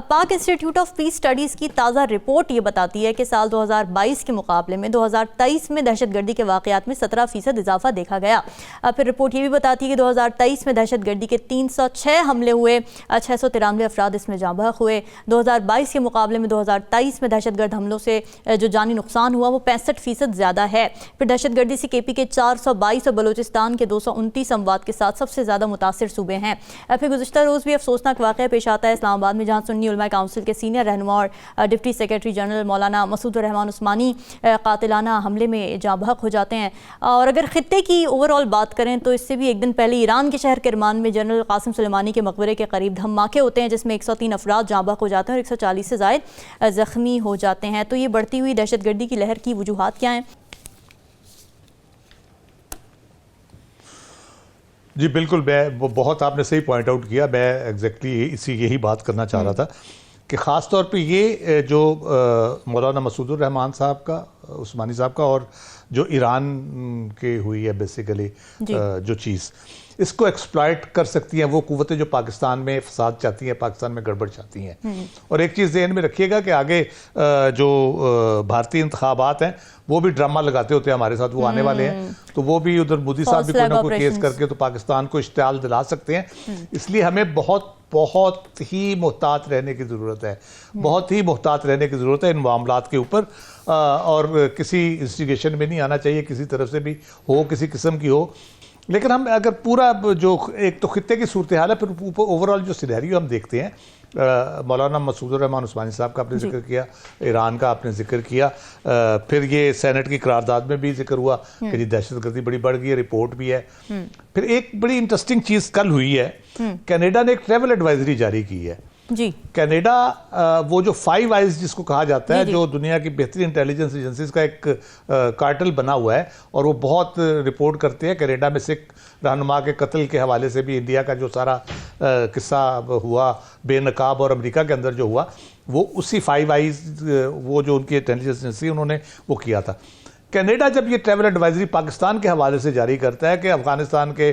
पाक इंस्टीट्यूट ऑफ पीस स्टडीज़ की ताज़ा रिपोर्ट ये बताती है कि साल 2022 के मुकाबले में 2023 में दहशतगर्दी के वाक़यात में 17% इजाफा देखा गया। फिर रिपोर्ट ये भी बताती है कि 2023 में दहशतगर्दी के 306 हमले हुए, 693 अफराद इसमें जाँ बहक हुए। 2022 के मुकाबले में 2023 में दहशतगर्द हमलों से जो जानी नुकसान हुआ वो 65% ज्यादा है। फिर दहशतगर्दी से केपी के 422 और बलूचिस्तान के 229 अमवात के साथ सबसे ज्यादा मुतासिर सूबे हैं। फिर गुज़िश्ता रोज़ भी अफसोसनाक वाक़या पेश आता है इस्लामाबाद में, जहाँ सुन्नी उलमा काउंसिल के सीनियर रहनुमा और डिप्टी सेक्रेटरी जनरल मौलाना मसूद रहमान उस्मानी कातिलाना हमले में जाँ बहक हो जाते हैं। और अगर खित्ते की ओवरऑल बात करें तो इससे भी एक दिन पहले ईरान के शहर किरमान में जनरल कासिम सुलेमानी के मकबरे के करीब धमाके होते हैं, जिसमें 103 अफराद जाँ बहक हो जाते हैं और 140 से ज़ायद ज़ख्मी हो जाते हैं। तो ये बढ़ती हुई दहशतगर्दी की लहर की वजूहात क्या हैं? जी बिल्कुल, मैं वो बहुत आपने सही पॉइंट आउट किया। मैं एग्जैक्टली यही बात करना चाह रहा था कि ख़ास तौर पे ये जो मौलाना मसूद रहमान साहब का, उस्मानी साहब का, और जो ईरान के हुई है बेसिकली जो चीज़, इसको एक्सप्लॉइट कर सकती हैं वो कुव्वतें जो पाकिस्तान में फसाद चाहती हैं, पाकिस्तान में गड़बड़ चाहती हैं। और एक चीज़ ज़हन में रखिएगा कि आगे जो भारतीय इंतखाबात हैं वो भी ड्रामा लगाते होते हैं हमारे साथ, वो आने वाले हैं, तो वो भी उधर मोदी साहब भी कोई ना कोई केस करके तो पाकिस्तान को इश्तियाल दिला सकते हैं। इसलिए हमें बहुत ही मोहतात रहने की ज़रूरत है, बहुत ही मोहतात रहने की ज़रूरत है इन मामलात के ऊपर। और किसी इंस्टिगेशन में नहीं आना चाहिए, किसी तरफ से भी हो, किसी किस्म की हो। लेकिन हम अगर पूरा जो एक तो खित्ते की सूरत हाल है, फिर ओवरऑल जो सिनेरियो हम देखते हैं, मौलाना मसूद रहमान उस्मानी साहब का आपने जिक्र किया, ईरान का आपने जिक्र किया, फिर ये सेनेट की करारदाद में भी जिक्र हुआ कि जी दहशतगर्दी बड़ी बढ़ गई है, रिपोर्ट भी है। फिर एक बड़ी इंटरेस्टिंग चीज़ कल हुई है, कनाडा ने एक ट्रैवल एडवाइजरी जारी की है जी। कनाडा वो जो 5 आइज जिसको कहा जाता है, जो दुनिया की बेहतरीन इंटेलिजेंस एजेंसीज का एक कार्टेल बना हुआ है, और वो बहुत रिपोर्ट करते हैं। कनाडा में सिख रहनुमा के कत्ल के हवाले से भी इंडिया का जो सारा किस्सा हुआ बेनकाब और अमेरिका के अंदर जो हुआ, वो उसी 5 आइज वो जो उनकी इंटेलिजेंस एजेंसी उन्होंने वो किया था। कनाडा जब ये ट्रैवल एडवाइजरी पाकिस्तान के हवाले से जारी करता है कि अफगानिस्तान के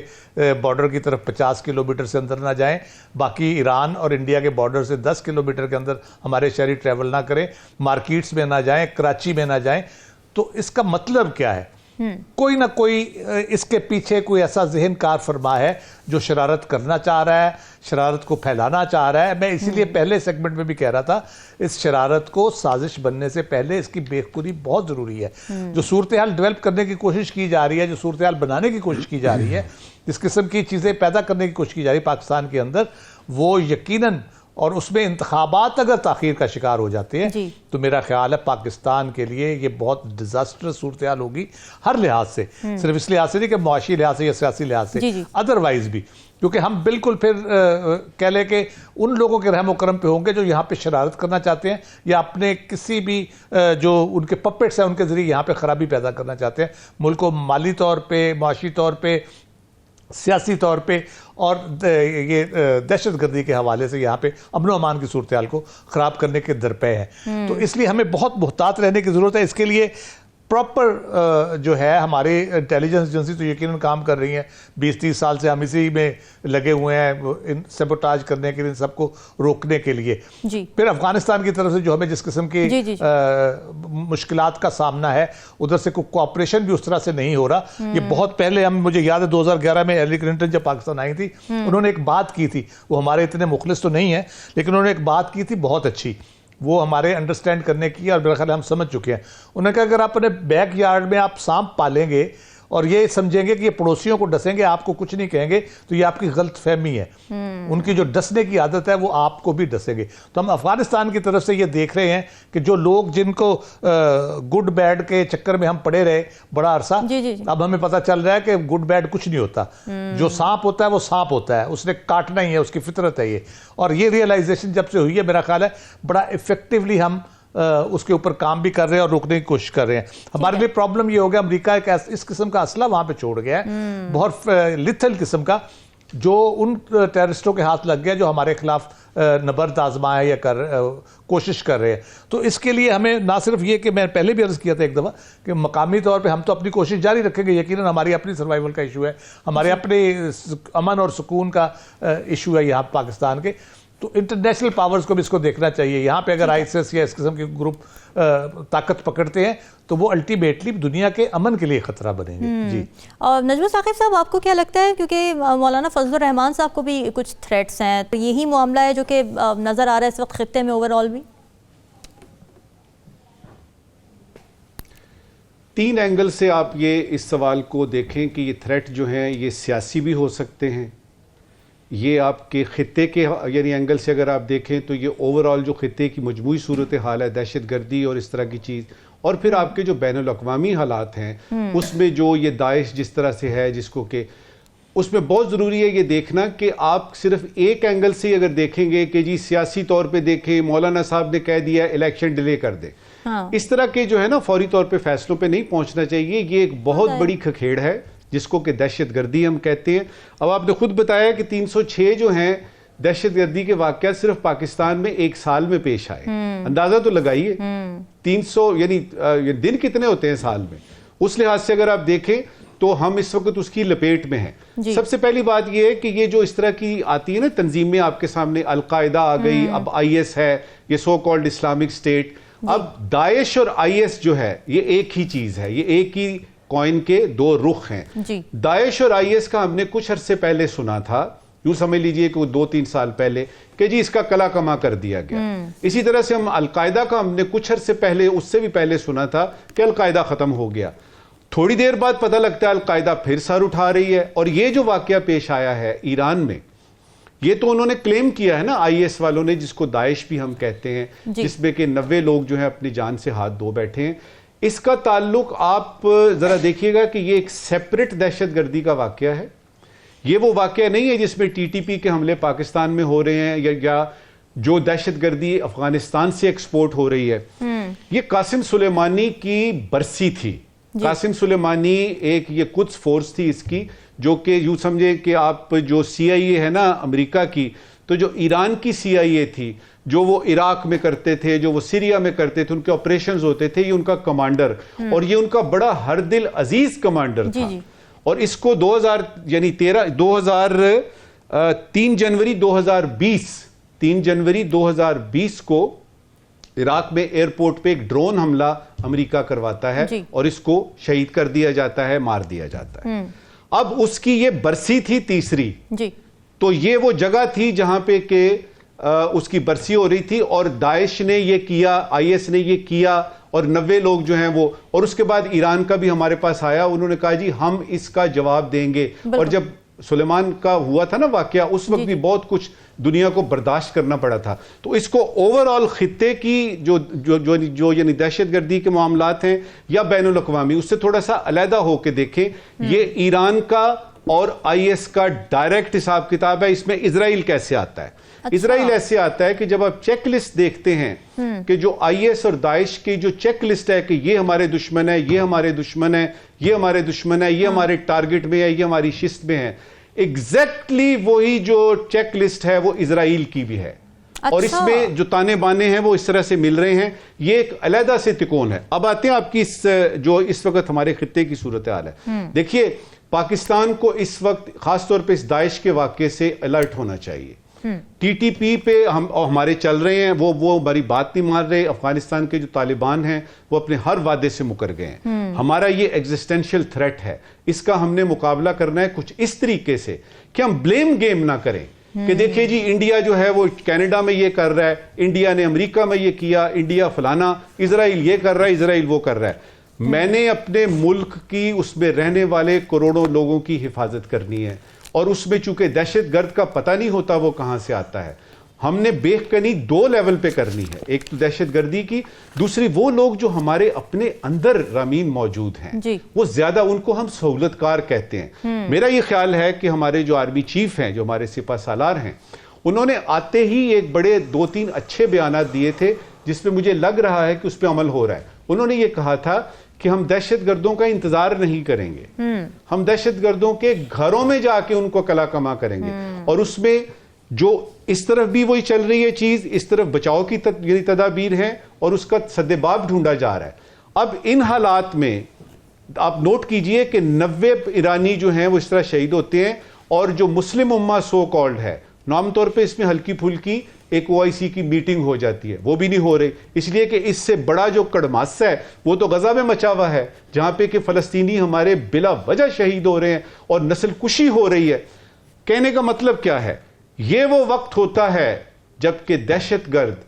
बॉर्डर की तरफ 50 किलोमीटर से अंदर ना जाएं, बाकी ईरान और इंडिया के बॉर्डर से 10 किलोमीटर के अंदर हमारे शहरी ट्रैवल ना करें, मार्केट्स में ना जाएं, कराची में ना जाएं, तो इसका मतलब क्या है? कोई ना कोई इसके पीछे कोई ऐसा ज़हन कार फरमा है जो शरारत करना चाह रहा है, शरारत को फैलाना चाह रहा है। मैं इसीलिए पहले सेगमेंट में भी कह रहा था, इस शरारत को साजिश बनने से पहले इसकी बेखुदी बहुत ज़रूरी है। जो सूरत हाल डेवलप करने की कोशिश की जा रही है, जो सूरत हाल बनाने की कोशिश की जा रही है, जिस किस्म की चीज़ें पैदा करने की कोशिश की जा रही है पाकिस्तान के अंदर, वो यकीनन और उसमें इंतखाबात अगर ताखीर का शिकार हो जाते हैं तो मेरा ख्याल है पाकिस्तान के लिए ये बहुत डिजास्टरस सूरत हाल होगी, हर लिहाज से, सिर्फ इस लिहाज से नहीं कि मुआशी लिहाज से या सियासी लिहाज से, अदरवाइज भी, क्योंकि हम बिल्कुल फिर कह लें कि उन लोगों के रहम करम पे होंगे जो यहाँ पे शरारत करना चाहते हैं या अपने किसी भी जो उनके पपेट्स हैं उनके जरिए यहाँ पे खराबी पैदा करना चाहते हैं, मुल्क को माली तौर पे, माशी तौर पे, सियासी तौर पे और ये दहशतगर्दी के हवाले से यहाँ पे अमन अमान की सूरत हाल को ख़राब करने के दरपे है। तो इसलिए हमें बहुत मुहतात रहने की ज़रूरत है। इसके लिए प्रॉपर जो है हमारी इंटेलिजेंस एजेंसी तो यकीनन काम कर रही हैं, 20-30 साल से हम इसी में लगे हुए हैं इन सबोटाज करने के लिए, इन सबको रोकने के लिए। फिर अफगानिस्तान की तरफ से जो हमें जिस किस्म की मुश्किलात का सामना है, उधर से कोऑपरेशन भी उस तरह से नहीं हो रहा। ये बहुत पहले मुझे याद है 2011 में हिलरी क्लिंटन जब पाकिस्तान आई थी, उन्होंने एक बात की थी, वो हमारे इतने मुखलिस तो नहीं है लेकिन उन्होंने एक बात की थी बहुत अच्छी, वो हमारे अंडरस्टैंड करने की और मेरा ख्याल हम समझ चुके हैं। उन्होंने कहा अगर आप अपने बैक यार्ड में आप सांप पालेंगे और ये समझेंगे कि ये पड़ोसियों को डसेंगे, आपको कुछ नहीं कहेंगे, तो ये आपकी गलत फहमी है। उनकी जो डसने की आदत है वो आपको भी डसेंगे। तो हम अफगानिस्तान की तरफ से ये देख रहे हैं कि जो लोग जिनको गुड बैड के चक्कर में हम पड़े रहे बड़ा अरसा, अब हमें पता चल रहा है कि गुड बैड कुछ नहीं होता। जो सांप होता है वो सांप होता है, उसने काटना ही है, उसकी फितरत है ये। और ये रियलाइजेशन जब से हुई है, मेरा ख्याल है बड़ा इफेक्टिवली हम उसके ऊपर काम भी कर रहे हैं और रोकने की कोशिश कर रहे हैं। हमारे लिए प्रॉब्लम ये हो गया, अमेरिका एक इस किस्म का असला वहां पे छोड़ गया है, बहुत लिथल किस्म का, जो उन टेररिस्टों के हाथ लग गया जो हमारे खिलाफ नबर्द आजमाए या कोशिश कर रहे हैं। तो इसके लिए हमें ना सिर्फ ये कि मैं पहले भी अर्ज किया था एक दफ़ा कि मकामी तौर पे हम तो अपनी कोशिश जारी रखेंगे, यकीनन हमारी अपनी सर्वाइवल का इशू है, हमारे अपने अमन और सुकून का इशू है यहाँ पाकिस्तान के। तो इंटरनेशनल पावर्स को भी इसको देखना चाहिए। यहाँ पे अगर आईएसआईएस या इस किस्म के ग्रुप ताकत पकड़ते हैं तो वो अल्टीमेटली दुनिया के अमन के लिए खतरा बनेंगे। जी और नजमुल साकिब साहब, आपको क्या लगता है, क्योंकि मौलाना फजलुर रहमान साहब को भी कुछ थ्रेट्स हैं, तो यही मामला है जो कि नज़र आ रहा है इस वक्त खित्ते में ओवरऑल भी? 3 एंगल से आप ये इस सवाल को देखें कि ये थ्रेट जो हैं ये सियासी भी हो सकते हैं, ये आपके खित्ते के यानी एंगल से अगर आप देखें तो ये ओवरऑल जो खित्ते की मजमूई सूरत हाल है, दहशतगर्दी और इस तरह की चीज़, और फिर आपके जो बैनुल-अक़वामी हालात हैं उसमें जो ये दाइश जिस तरह से है, जिसको कि उसमें बहुत ज़रूरी है ये देखना कि आप सिर्फ एक एंगल से अगर देखेंगे कि जी सियासी तौर पे देखें, मौलाना साहब ने कह दिया इलेक्शन डिले कर दे, इस तरह के जो है ना फौरी तौर पे फैसलों पे नहीं पहुंचना चाहिए। ये एक बहुत बड़ी खखेड़ है जिसको कि दहशतगर्दी हम कहते हैं। अब आपने खुद बताया कि 306 जो हैं दहशतगर्दी के वाक़यात सिर्फ पाकिस्तान में एक साल में पेश आए। अंदाजा तो लगाइए 300 यानी दिन कितने होते हैं साल में, उस लिहाज से अगर आप देखें तो हम इस वक्त उसकी लपेट में हैं। सबसे पहली बात यह है कि ये जो इस तरह की आती है ना तंजीमें आपके सामने, अलकायदा आ गई, अब IS है, ये सो कॉल्ड इस्लामिक स्टेट। अब दाइश और IS जो है ये एक ही चीज है, ये एक ही कॉइन के 2 रुख हैं। दाइश और IS का हमने कुछ अरसे पहले सुना था, यूं समझ लीजिए कि 2-3 साल पहले, कि जी इसका कला कमा कर दिया गया। इसी तरह से हम अलकायदा का हमने कुछ अरसे पहले, उससे भी पहले सुना था कि अलकायदा खत्म हो गया। थोड़ी देर बाद पता लगता है अलकायदा फिर सर उठा रही है। और ये जो वाकया पेश आया है ईरान में, ये तो उन्होंने क्लेम किया है ना IS वालों ने, जिसको दाइश भी हम कहते हैं, जिसमें कि 90 लोग जो है अपनी जान से हाथ धो बैठे हैं। इसका ताल्लुक आप जरा देखिएगा कि ये एक सेपरेट दहशतगर्दी का वाकया है। ये वो वाकया नहीं है जिसमें TTP के हमले पाकिस्तान में हो रहे हैं या जो दहशतगर्दी अफगानिस्तान से एक्सपोर्ट हो रही है। ये कासिम सुलेमानी की बरसी थी। कासिम सुलेमानी एक ये कुद्स फोर्स थी इसकी, जो कि यूं समझे कि आप जो CIA है ना अमेरिका की, तो जो ईरान की CIA थी, जो वो इराक में करते थे, जो वो सीरिया में करते थे, उनके ऑपरेशंस होते थे, ये उनका कमांडर, और ये उनका बड़ा हर दिल अजीज कमांडर था। और इसको 3 जनवरी 2020 को इराक में एयरपोर्ट पे एक ड्रोन हमला अमेरिका करवाता है और इसको शहीद कर दिया जाता है, मार दिया जाता है। अब उसकी ये बरसी थी तीसरी, तो ये वो जगह थी जहां पे के उसकी बरसी हो रही थी, और दाइश ने ये किया, IS ने ये किया, और 90 लोग जो हैं वो, और उसके बाद ईरान का भी हमारे पास आया, उन्होंने कहा जी हम इसका जवाब देंगे। और जब सुलेमान का हुआ था ना वाकया, उस वक्त भी बहुत कुछ दुनिया को बर्दाश्त करना पड़ा था। तो इसको ओवरऑल खित्ते की जो जो जो जो यानी दहशतगर्दी के मामलात हैं या बैनुल अक़वामी, उससे थोड़ा सा अलहदा होकर देखें। ये ईरान का और IS का डायरेक्ट हिसाब किताब है। इसमें इजराइल कैसे आता है? अच्छा। इजराइल ऐसे आता है कि जब आप चेक लिस्ट देखते हैं कि जो IS और दाइश की जो चेक लिस्ट है कि ये हमारे दुश्मन है, ये हमारे दुश्मन है, ये हमारे दुश्मन है, ये हमारे टारगेट में है, ये हमारी शिस्त में है, एग्जैक्टली वही जो चेक लिस्ट है वो इजराइल की भी है। अच्छा। और इसमें जो ताने बाने हैं वो इस तरह से मिल रहे हैं। ये एक अलहदा से तिकोन है। अब आते हैं आपकी जो इस वक्त हमारे खित्ते की सूरत हाल है। देखिए, पाकिस्तान को इस वक्त खासतौर पे इस दाइश के वाक़े से अलर्ट होना चाहिए। TTP पे हम हमारे चल रहे हैं, वो हमारी बात नहीं मान रहे। अफगानिस्तान के जो तालिबान हैं वो अपने हर वादे से मुकर गए हैं। हमारा ये एग्जिस्टेंशियल थ्रेट है, इसका हमने मुकाबला करना है कुछ इस तरीके से कि हम ब्लेम गेम ना करें कि देखिए जी इंडिया जो है वो कनाडा में ये कर रहा है, इंडिया ने अमेरिका में ये किया, इंडिया फलाना, इजराइल ये कर रहा है, इजराइल वो कर रहा है। मैंने अपने मुल्क की, उसमें रहने वाले करोड़ों लोगों की हिफाजत करनी है, और उसमें चूंकि दहशतगर्द का पता नहीं होता वो कहां से आता है, हमने बेखकनी 2 लेवल पे करनी है। एक तो दहशतगर्दी की, दूसरी वो लोग जो हमारे अपने अंदर रामीन मौजूद हैं जी। वो ज्यादा, उनको हम सहूलतकार कहते हैं। मेरा ये ख्याल है कि हमारे जो आर्मी चीफ हैं, जो हमारे सिपा सालार हैं, उन्होंने आते ही एक बड़े 2-3 अच्छे बयान दिए थे जिसपे मुझे लग रहा है कि उस पर अमल हो रहा है। उन्होंने ये कहा था कि हम दहशतगर्दों का इंतजार नहीं करेंगे, हम दहशतगर्दों के घरों में जाके उनको कला कमा करेंगे। और उसमें जो इस तरफ भी वही चल रही है चीज, इस तरफ बचाव की तदाबीर है और उसका सद्देबाब ढूंढा जा रहा है। अब इन हालात में आप नोट कीजिए कि 90 ईरानी जो हैं वो इस तरह शहीद होते हैं, और जो मुस्लिम उम्मा सो कॉल्ड है, आमतौर पे इसमें हल्की फुल्की एक OIC की मीटिंग हो जाती है, वो भी नहीं हो रही, इसलिए कि इससे बड़ा जो कड़मासा है वो तो गजा में मचा हुआ है, जहां पे कि फलस्तीनी हमारे बिला वजह शहीद हो रहे हैं और नस्ल कुशी हो रही है। कहने का मतलब क्या है? ये वो वक्त होता है जबकि दहशतगर्द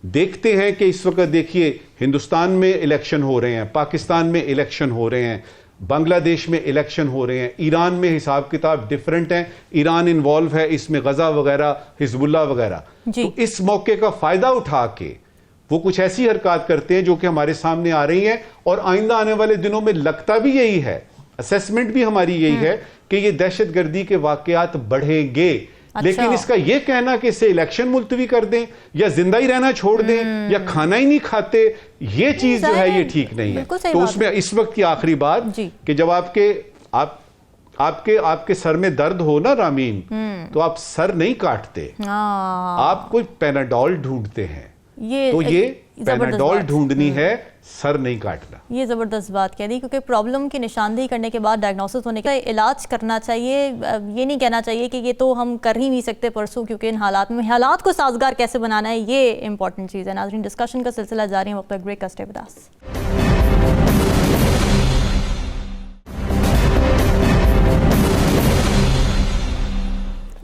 देखते हैं कि इस वक्त देखिए हिंदुस्तान में इलेक्शन हो रहे हैं, पाकिस्तान में इलेक्शन हो रहे हैं, बांग्लादेश में इलेक्शन हो रहे हैं, ईरान में हिसाब किताब डिफरेंट है, ईरान इन्वॉल्व है इसमें, गजा वगैरह, हिजबुल्लाह वगैरह। तो इस मौके का फायदा उठा के वो कुछ ऐसी हरकत करते हैं जो कि हमारे सामने आ रही हैं, और आइंदा आने वाले दिनों में लगता भी यही है, असेसमेंट भी हमारी यही है कि ये दहशतगर्दी के वाकयात बढ़ेंगे। अच्छा। लेकिन इसका यह कहना कि इससे इलेक्शन मुलतवी कर दें या जिंदा ही रहना छोड़ दें या खाना ही नहीं खाते, ये चीज जो है ये ठीक नहीं है। तो उसमें इस वक्त की आखिरी बात कि जब आपके सर में दर्द हो ना रामीन, तो आप सर नहीं काटते, आप कोई पैनाडोल ढूंढते हैं। तो ये पैनाडोल ढूंढनी है, सर नहीं काटना। ये ज़बरदस्त बात कह दी, क्योंकि प्रॉब्लम की निशानदेही करने के बाद डायग्नोसिस होने का इलाज करना चाहिए। ये नहीं कहना चाहिए कि ये तो हम कर ही नहीं सकते परसों, क्योंकि इन हालात में हालात को साजगार कैसे बनाना है, ये इंपॉर्टेंट चीज़ है। नाज़रीन, डिस्कशन का सिलसिला जारी है, वक्त ब्रेक का, stay with us.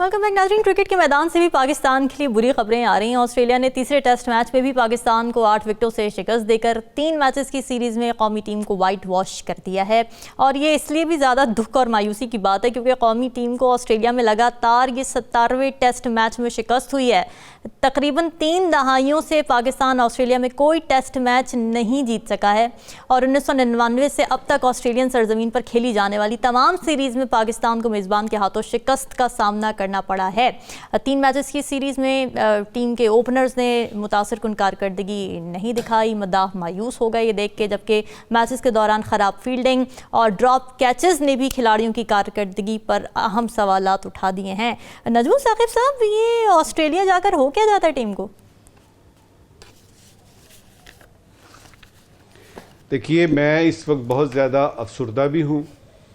Welcome back नाज़रीन। क्रिकेट के मैदान से भी पाकिस्तान के लिए बुरी खबरें आ रही हैं। ऑस्ट्रेलिया ने तीसरे टेस्ट मैच में भी पाकिस्तान को 8 विकेटों से शिकस्त देकर 3 मैचेस की सीरीज़ में कौमी टीम को वाइट वॉश कर दिया है। और ये इसलिए भी ज़्यादा दुख और मायूसी की बात है क्योंकि कौमी टीम को ऑस्ट्रेलिया में लगातार ये 17वें टेस्ट मैच में शिकस्त हुई है। तकरीबन 3 दहाइयों से पाकिस्तान ऑस्ट्रेलिया में कोई टेस्ट मैच नहीं जीत सका है, और 1999 से अब तक ऑस्ट्रेलियन सरजमीन पर खेली जाने वाली तमाम सीरीज़ में पाकिस्तान को मेज़बान के हाथों शिकस्त का सामना करना पड़ा है। 3 मैचेस की सीरीज़ में टीम के ओपनर्स ने मुतासिर कुन कारकर्दगी नहीं दिखाई। मद्दाह मायूस हो गए ये देख के, जबकि मैचेस के दौरान ख़राब फील्डिंग और ड्रॉप कैचेस ने भी खिलाड़ियों की कारकर्दगी पर अहम सवालात उठा दिए हैं। नजमुल साकिब साहब, ये ऑस्ट्रेलिया जाकर हो क्या जाता है टीम को? देखिए, मैं इस वक्त बहुत ज़्यादा अफसुर्दा भी हूँ,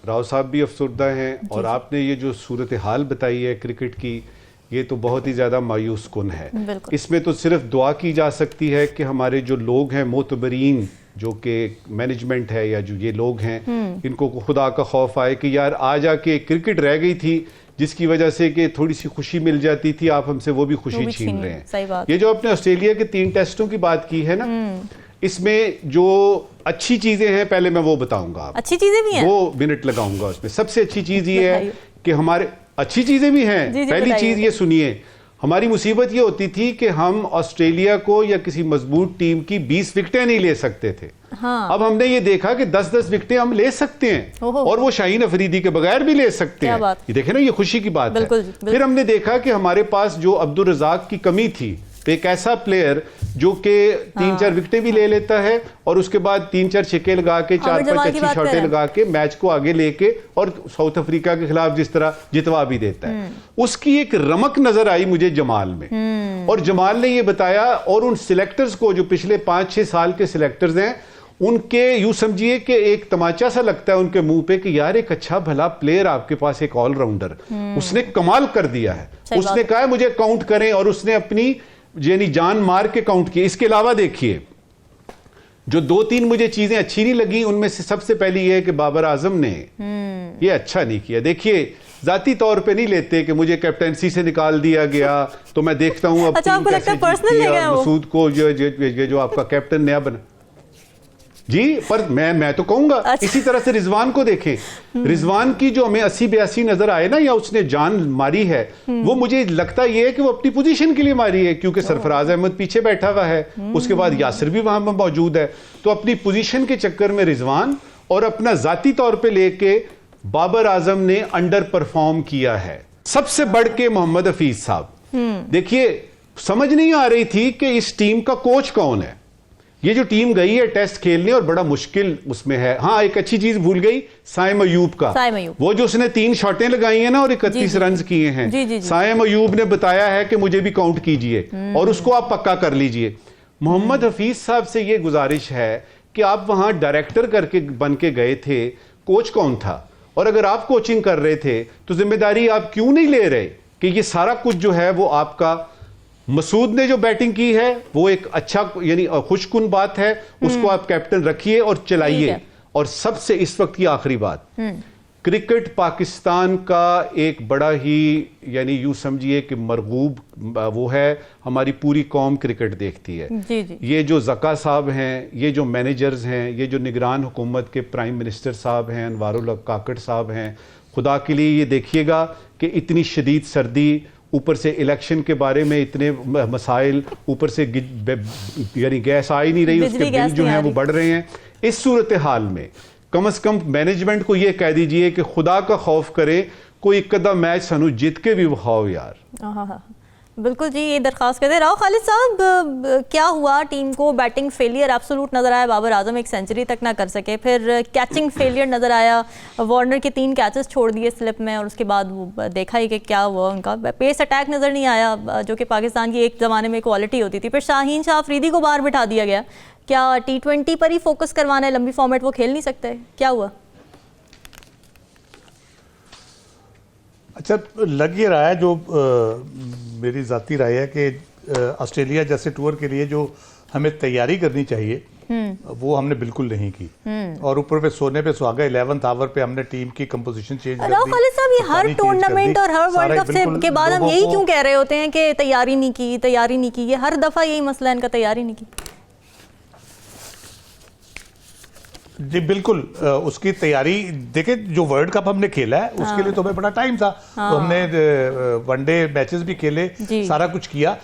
राव साहब भी अफसुर्दा हैं, और आपने ये जो सूरत हाल बताई है क्रिकेट की, ये तो बहुत ही ज़्यादा मायूस कुन है। इसमें तो सिर्फ दुआ की जा सकती है कि हमारे जो लोग हैं मोतबरीन, जो कि मैनेजमेंट है या जो ये लोग हैं, इनको खुदा का खौफ आए कि यार आ जाके क्रिकेट रह गई थी जिसकी वजह से कि थोड़ी सी खुशी मिल जाती थी, आप हमसे वो भी खुशी छीन रहे हैं। ये जो आपने ऑस्ट्रेलिया के 3 टेस्टों की बात की है ना, इसमें जो अच्छी चीजें हैं पहले मैं वो बताऊंगा। अच्छी चीजें भी हैं, 2 मिनट लगाऊंगा उसमें। सबसे अच्छी चीज ये है कि हमारे अच्छी चीजें भी हैं। पहली चीज ये सुनिए, हमारी मुसीबत ये होती थी कि हम ऑस्ट्रेलिया को या किसी मजबूत टीम की 20 विकेटें नहीं ले सकते थे। हाँ। अब हमने ये देखा कि 10-10 विकेटें हम ले सकते हैं और वो शाहीन अफरीदी के बगैर भी ले सकते हैं। ये देखे ना, ये खुशी की बात है। फिर हमने देखा कि हमारे पास जो अब्दुल रज़ाक की कमी थी, एक ऐसा प्लेयर जो कि 3-4 विकेटें भी ले लेता है और उसके बाद 3-4 छक्के लगा के 4-5 अच्छी शॉटें लगा के मैच को आगे लेके और साउथ अफ्रीका के खिलाफ जिस तरह जितवा भी देता है। उसकी एक रमक नजर आई मुझे जमाल में, और जमाल ने ये बताया, और उन सिलेक्टर्स को जो पिछले 5-6 साल के सिलेक्टर्स हैं, उनके यूं समझिए कि एक तमाचा सा लगता है उनके मुंह पे कि यार एक अच्छा भला प्लेयर आपके पास, एक ऑलराउंडर, उसने कमाल कर दिया है। उसने कहा मुझे काउंट करें, और उसने अपनी यानी जान मार के काउंट किया। इसके अलावा देखिए, जो 2-3 मुझे चीजें अच्छी नहीं लगी, उनमें से सबसे पहली ये है कि बाबर आजम ने ये अच्छा नहीं किया। देखिए, जाती तौर पे नहीं लेते कि मुझे कैप्टेंसी से निकाल दिया गया तो मैं देखता हूं अब अच्छा, आपको लगता है पर्सनल ले गए मसूद को जो आपका कैप्टन नया बना जी, पर मैं तो कहूंगा अच्छा। इसी तरह से रिजवान को देखें, रिजवान की जो हमें 80-82 नजर आए ना, या उसने जान मारी है, वो मुझे लगता ये है कि वो अपनी पोजीशन के लिए मारी है, क्योंकि सरफराज अहमद पीछे बैठा हुआ है, उसके बाद यासिर भी वहां पर मौजूद है। तो अपनी पोजीशन के चक्कर में रिजवान और अपना जाती तौर पे लेके बाबर आजम ने अंडर परफॉर्म किया है। सबसे बढ़ के मोहम्मद हफीज साहब, देखिए समझ नहीं आ रही थी कि इस टीम का कोच कौन है। ये जो टीम गई है टेस्ट खेलने और बड़ा मुश्किल उसमें है। हाँ, एक अच्छी चीज भूल गई, साइम अयूब का, वो जो उसने 3 शॉटें लगाई हैं ना और 31 रन किए हैं। साइम अयूब ने बताया है कि मुझे भी काउंट कीजिए और उसको आप पक्का कर लीजिए। मोहम्मद हफीज साहब से ये गुजारिश है कि आप वहां डायरेक्टर करके बन के गए थे, कोच कौन था? और अगर आप कोचिंग कर रहे थे तो जिम्मेदारी आप क्यों नहीं ले रहे कि ये सारा कुछ जो है वो आपका। मसूद ने जो बैटिंग की है वो एक अच्छा यानी खुशकुन बात है, उसको आप कैप्टन रखिए और चलाइए। और सबसे इस वक्त की आखिरी बात, क्रिकेट पाकिस्तान का एक बड़ा ही यानी यूं समझिए कि मरगूब वो है, हमारी पूरी कौम क्रिकेट देखती है। जी। ये जो ज़का साहब हैं, ये जो मैनेजर्स हैं, ये जो निगरान हुकूमत के प्राइम मिनिस्टर साहब हैं, अनवारुल हक काकड़ साहब हैं, खुदा के लिए ये देखिएगा कि इतनी शदीद सर्दी, ऊपर से इलेक्शन के बारे में इतने मसाइल, ऊपर से यानी गैस आ ही नहीं रही, उसके बिल जो हैं वो बढ़ रहे हैं। इस सूरत हाल में कम से कम मैनेजमेंट को ये कह दीजिए कि खुदा का खौफ करे, कोई एक कदम मैच सानू जीत के भी विखाओ यार। बिल्कुल जी, ये दरख्वास्त करते रहो। खालिद साहब, क्या हुआ टीम को? बैटिंग फेलियर एब्सोल्यूट नजर आया, बाबर आजम एक सेंचुरी तक ना कर सके, फिर कैचिंग फेलियर नजर आया, वार्नर के 3 कैचेस छोड़ दिए स्लिप में, और उसके बाद वो देखा ही कि क्या हुआ, उनका पेस अटैक नजर नहीं आया जो कि पाकिस्तान की एक ज़माने में क्वालिटी होती थी। फिर शाहीन शाह अफरीदी को बाहर बिठा दिया गया। क्या T20 पर ही फोकस करवाना है? लंबी फॉर्मेट वो खेल नहीं सकते, क्या हुआ? अच्छा, लग ये रहा है, जो मेरी ज़ाती राय है कि ऑस्ट्रेलिया जैसे टूर के लिए जो हमें तैयारी करनी चाहिए वो हमने बिल्कुल नहीं की, और ऊपर पे सोने पे सुहागा 11th आवर पे हमने टीम की कंपोजिशन चेंज कर दी। खालिद साहब, ये हर टूर्नामेंट और हर वर्ल्ड कप से के बाद हम यही क्यों कह रहे होते हैं कि तैयारी नहीं की, तैयारी नहीं की? ये हर दफा यही मसला है इनका, तैयारी नहीं की। जी बिल्कुल, उसकी तैयारी देखिए, जो वर्ल्ड कप हमने खेला है उसके लिए तो हमें बड़ा टाइम था, तो हमने वनडे मैचेस भी खेले, सारा कुछ किया।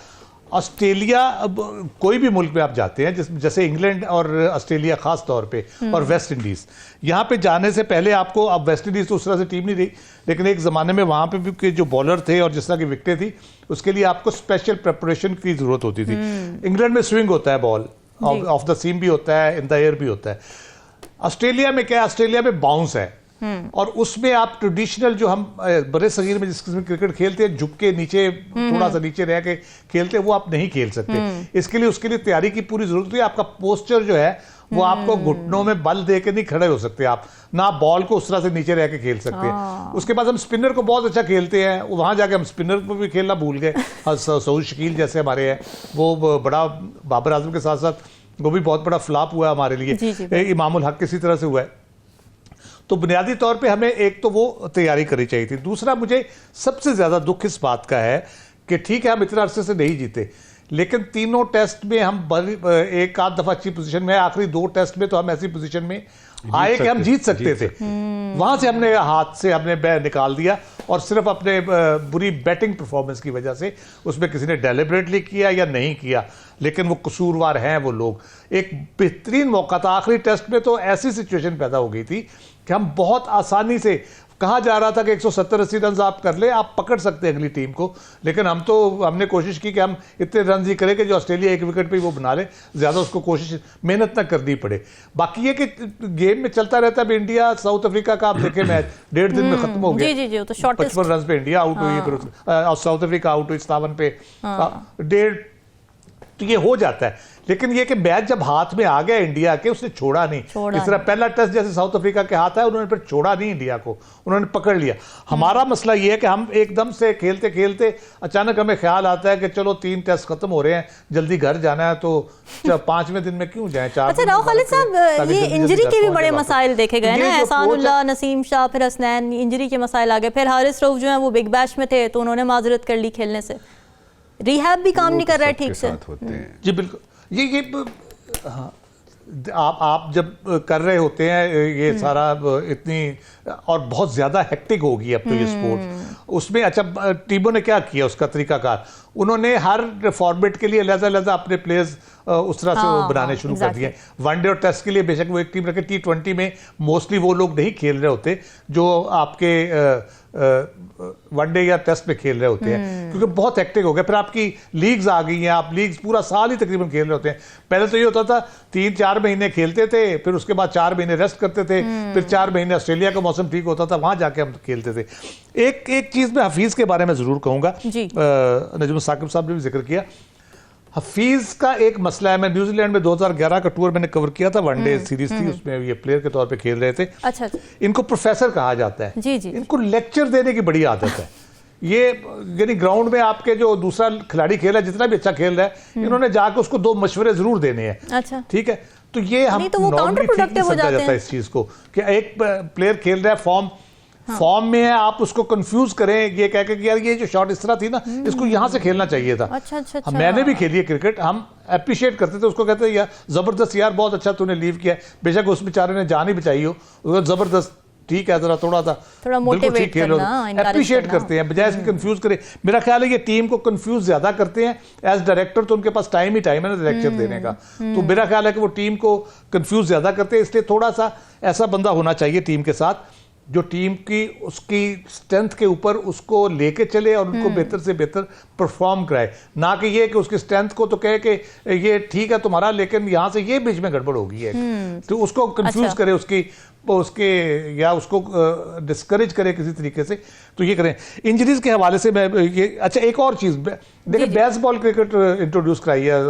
ऑस्ट्रेलिया, अब कोई भी मुल्क में आप जाते हैं, जैसे इंग्लैंड और ऑस्ट्रेलिया खास तौर पे, और वेस्ट इंडीज, यहाँ पे जाने से पहले आपको, अब वेस्ट इंडीज तो उस तरह से टीम नहीं रही, लेकिन एक ज़माने में वहाँ पे भी जो बॉलर थे और जिस तरह की विकेटें थी, उसके लिए आपको स्पेशल प्रिपरेशन की जरूरत होती थी। इंग्लैंड में स्विंग होता है, बॉल ऑफ द सीम भी होता है, इन द एयर भी होता है। ऑस्ट्रेलिया में क्या है, ऑस्ट्रेलिया में बाउंस है, और उसमें आप ट्रेडिशनल जो हम बड़े सगीर में जिस किस्म क्रिकेट खेलते हैं, झुक के नीचे थोड़ा सा नीचे रह के खेलते हैं, वो आप नहीं खेल सकते। इसके लिए उसके लिए तैयारी की पूरी जरूरत है। आपका पोस्चर जो है वो आपको घुटनों में बल दे के नहीं खड़े हो सकते, आप ना बॉल को उस तरह से नीचे रह के खेल सकते हैं। उसके बाद हम स्पिनर को बहुत अच्छा खेलते हैं, वहां जाके हम स्पिनर को भी खेलना भूल गए। सऊद शकील जैसे हमारे हैं, वो बड़ा बाबर आजम के साथ साथ वो भी बहुत बड़ा फ्लॉप हुआ हमारे लिए। इमामुल हक किसी तरह से हुआ है। तो बुनियादी तौर पे हमें एक तो वो तैयारी करनी चाहिए थी। दूसरा, मुझे सबसे ज्यादा दुख इस बात का है कि ठीक है हम इतना अरसे से नहीं जीते, लेकिन तीनों टेस्ट में हम एक आध दफा अच्छी पोजीशन में, आखिरी 2 टेस्ट में तो हम ऐसी पोजीशन में आए कि हम जीत सकते थे। वहां से हमने हाथ से निकाल दिया, और सिर्फ अपने बुरी बैटिंग परफॉर्मेंस की वजह से, उसमें किसी ने डेलिबरेटली किया या नहीं किया, लेकिन वो कसूरवार हैं वो लोग। एक बेहतरीन मौका था आखिरी टेस्ट में, तो ऐसी सिचुएशन पैदा हो गई थी कि हम बहुत आसानी से, कहा जा रहा था कि 170-80 रन आप कर ले, आप पकड़ सकते हैं अगली टीम को, लेकिन हमने कोशिश की कि हम इतने रन ही करें कि जो ऑस्ट्रेलिया 1 विकेट पे वो बना ले, ज्यादा उसको कोशिश मेहनत ना करनी पड़े। बाकी ये कि गेम में चलता रहता है। इंडिया साउथ अफ्रीका का आप देखें मैच 1.5 दिन में खत्म हो गया। जी, तो 55 रन पे इंडिया आउट हुई, फिर साउथ अफ्रीका आउट हुई 57 पे, 1.5, तो ये हो जाता है। लेकिन ये कि मैच जब हाथ में आ गया इंडिया के, उसने छोड़ा नहीं। इस तरह पहला टेस्ट जैसे साउथ अफ्रीका के हाथ है, उन्होंने फिर छोड़ा नहीं इंडिया को, उन्होंने पकड़ लिया। हमारा मसला ये है कि हम एकदम से खेलते खेलते अचानक हमें ख्याल आता है कि चलो 3 टेस्ट खत्म हो रहे हैं, जल्दी घर जाना है, तो 5वें दिन में क्यों जाए 4। अच्छा राव खालिद साहब, ये इंजरी के भी बड़े मसाइल देखे गए ना, एहसानुल्लाह, नसीम शाह, फिर हसनैन, इंजरी के मसाइल आ गए। फिर हारिस रऊफ जो है वो बिग बैश में थे, तो उन्होंने माजरत कर ली खेलने से, रिहैब भी काम नहीं कर रहा है ठीक से। जी बिल्कुल, ये हाँ, आप जब कर रहे होते हैं ये सारा इतनी, और बहुत ज्यादा हेक्टिक होगी अब तो ये स्पोर्ट, उसमें अच्छा टीमों ने क्या किया, उसका तरीकाकार, उन्होंने हर फॉर्मेट के लिए अलग-अलग अपने प्लेयर्स उस तरह से बनाने शुरू कर दिए। वनडे और टेस्ट के लिए बेशक वो एक टीम रखे, T20 में मोस्टली वो लोग नहीं खेल रहे होते जो आपके वनडे या टेस्ट में खेल रहे होते हैं, क्योंकि बहुत हेक्टिक हो गया। फिर आपकी लीग्स आ गई हैं, आप लीग्स पूरा साल ही तकरीबन खेल रहे होते हैं। पहले तो ये होता था 3-4 महीने खेलते थे, फिर उसके बाद 4 महीने रेस्ट करते थे, फिर 4 महीने ऑस्ट्रेलिया का मौसम ठीक होता था, वहां जाके हम खेलते थे। एक चीज मैं हफीज के बारे में जरूर कहूंगा, नजम साकिब साहब ने भी जिक्र किया। हफीज का एक मसला है, मैं न्यूजीलैंड में 2011 का टूर मैंने कवर किया था, वनडे सीरीज थी, उसमें ये प्लेयर के तौर पे खेल रहे थे। अच्छा। इनको प्रोफेसर कहा जाता है। जी। इनको लेक्चर देने की बड़ी आदत है। ये यानी ग्राउंड में आपके जो दूसरा खिलाड़ी खेल रहा है, जितना भी अच्छा खेल रहा है, इन्होंने जाकर उसको 2 मशवरे जरूर देने हैं। अच्छा, ठीक है, तो ये हम नॉर्मली ठीक नहीं समझा जाता है इस चीज को कि एक प्लेयर खेल रहा है, फॉर्म में है, आप उसको कंफ्यूज करें ये कह के कि यार ये जो शॉट इस तरह थी ना, इसको यहां से खेलना चाहिए था। अच्छा। मैंने भी खेली है क्रिकेट, हम अप्रिशिएट करते थे उसको, कहते थे यार जबरदस्त, यार बहुत अच्छा तूने लीव किया, बेशक उस बेचारे ने जान ही बचाई हो, जबरदस्त, ठीक है, जरा थोड़ा मोटिवेट करना, अप्रिशिएट करते हैं बजाय इसके कंफ्यूज करें। मेरा ख्याल है ये टीम को कंफ्यूज ज्यादा करते हैं। एज डायरेक्टर तो उनके पास टाइम है ना लेक्चर देने का, तो मेरा ख्याल है कि वो टीम को कंफ्यूज ज्यादा करते हैं। इसलिए थोड़ा सा ऐसा बंदा होना चाहिए टीम के साथ जो टीम की उसकी स्ट्रेंथ के ऊपर उसको लेके चले और उनको बेहतर से बेहतर परफॉर्म कराए, ना कि ये कि उसकी स्ट्रेंथ को तो कहे कि ये ठीक है तुम्हारा, लेकिन यहाँ से ये बीच में गड़बड़ हो गई है, तो उसको कंफ्यूज करे उसके या उसको डिस्करेज करे किसी तरीके से, तो ये करें। इंजरीज के हवाले से मैं ये अच्छा एक और चीज़ देखिए, बेसबॉल क्रिकेट इंट्रोड्यूस कराई है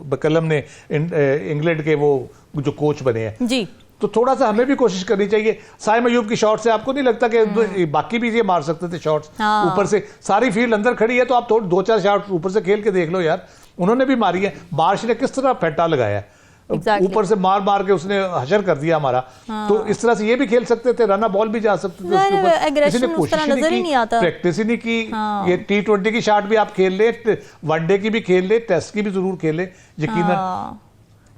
बकलम ने, इंग्लैंड के वो जो कोच बने हैं जी, तो थोड़ा सा हमें भी कोशिश करनी चाहिए। साइम अयूब की शॉट से आपको नहीं लगता कि बाकी भी ये मार सकते थे शॉट्स? ऊपर से सारी फील्ड अंदर खड़ी है, तो आप 2-4 शॉट ऊपर से खेल के देख लो यार, उन्होंने भी मारी है। मार्श ने किस तरह फेंटा लगाया ऊपर से मार के उसने हशर कर दिया हमारा। तो इस तरह से ये भी खेल सकते थे, रना बॉल भी जा सकते थे उसके ऊपर, किसी ने कोशिश नहीं की, प्रैक्टिस ही नहीं की। ये T20 की शॉट भी आप खेल ले, वनडे की भी खेल ले, टेस्ट की भी जरूर खेल ले यकीनन।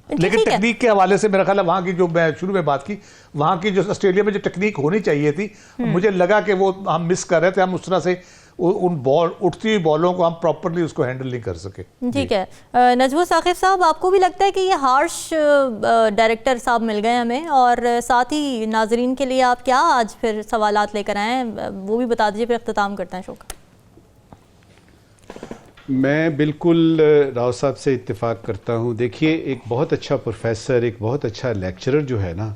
लेकिन टेक्निक के हवाले से मेरा ख्याल है वहां की जो मैं शुरू में बात की, वहां की जो ऑस्ट्रेलिया में जो टेक्निक होनी चाहिए थी, मुझे लगा कि वो हम मिस कर रहे थे। हम उस तरह से उन उठती हुई बॉलों को हम प्रॉपर्ली उसको हैंडल नहीं कर सके। ठीक है, नजमुल साकिब साहब, आपको भी लगता है कि ये हार्श डायरेक्टर साहब मिल गए हमें, और साथ ही नाजरीन के लिए आप क्या आज फिर सवालात लेकर आए हैं वो भी बता दीजिए, फिर अख्ताम करते हैं शो का। मैं बिल्कुल राव साहब से इत्तेफाक करता हूँ। देखिए, एक बहुत अच्छा प्रोफेसर, एक बहुत अच्छा लेक्चरर जो है ना,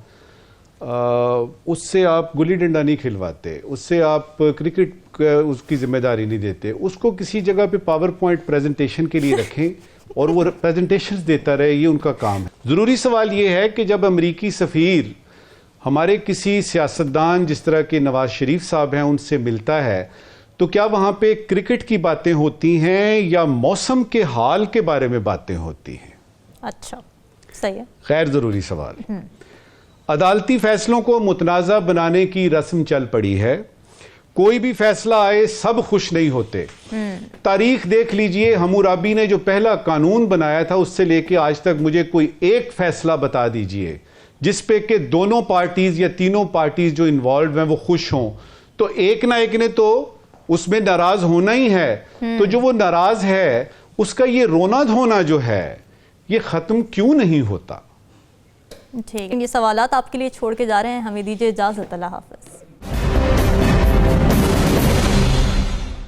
उससे आप गुल्ली डंडा नहीं खिलवाते, उससे आप क्रिकेट उसकी जिम्मेदारी नहीं देते। उसको किसी जगह पे पावर पॉइंट प्रेजेंटेशन के लिए रखें और वो प्रेजेंटेशंस देता रहे, ये उनका काम है। ज़रूरी सवाल ये है कि जब अमरीकी सफ़ीर हमारे किसी सियासतदान जिस तरह के नवाज शरीफ साहब हैं उनसे मिलता है, तो क्या वहां पे क्रिकेट की बातें होती हैं या मौसम के हाल के बारे में बातें होती हैं? अच्छा, सही है, खैर ज़रूरी सवाल। अदालती फैसलों को मुतनाज़ा बनाने की रस्म चल पड़ी है। कोई भी फैसला आए सब खुश नहीं होते। तारीख देख लीजिए, हम्मुराबी ने जो पहला कानून बनाया था उससे लेके आज तक मुझे कोई एक फैसला बता दीजिए जिस पे कि दोनों पार्टीज या तीनों पार्टीज जो इन्वॉल्व हैं वो खुश हों। तो एक ना एक ने तो उसमें नाराज होना ही है। तो जो वो नाराज है उसका ये रोना धोना जो है ये खत्म क्यों नहीं होता? ठीक है, ये सवालात आपके लिए छोड़ के जा रहे हैं, हमें दीजिए इजाजत। अल्लाह हाफ़िज़।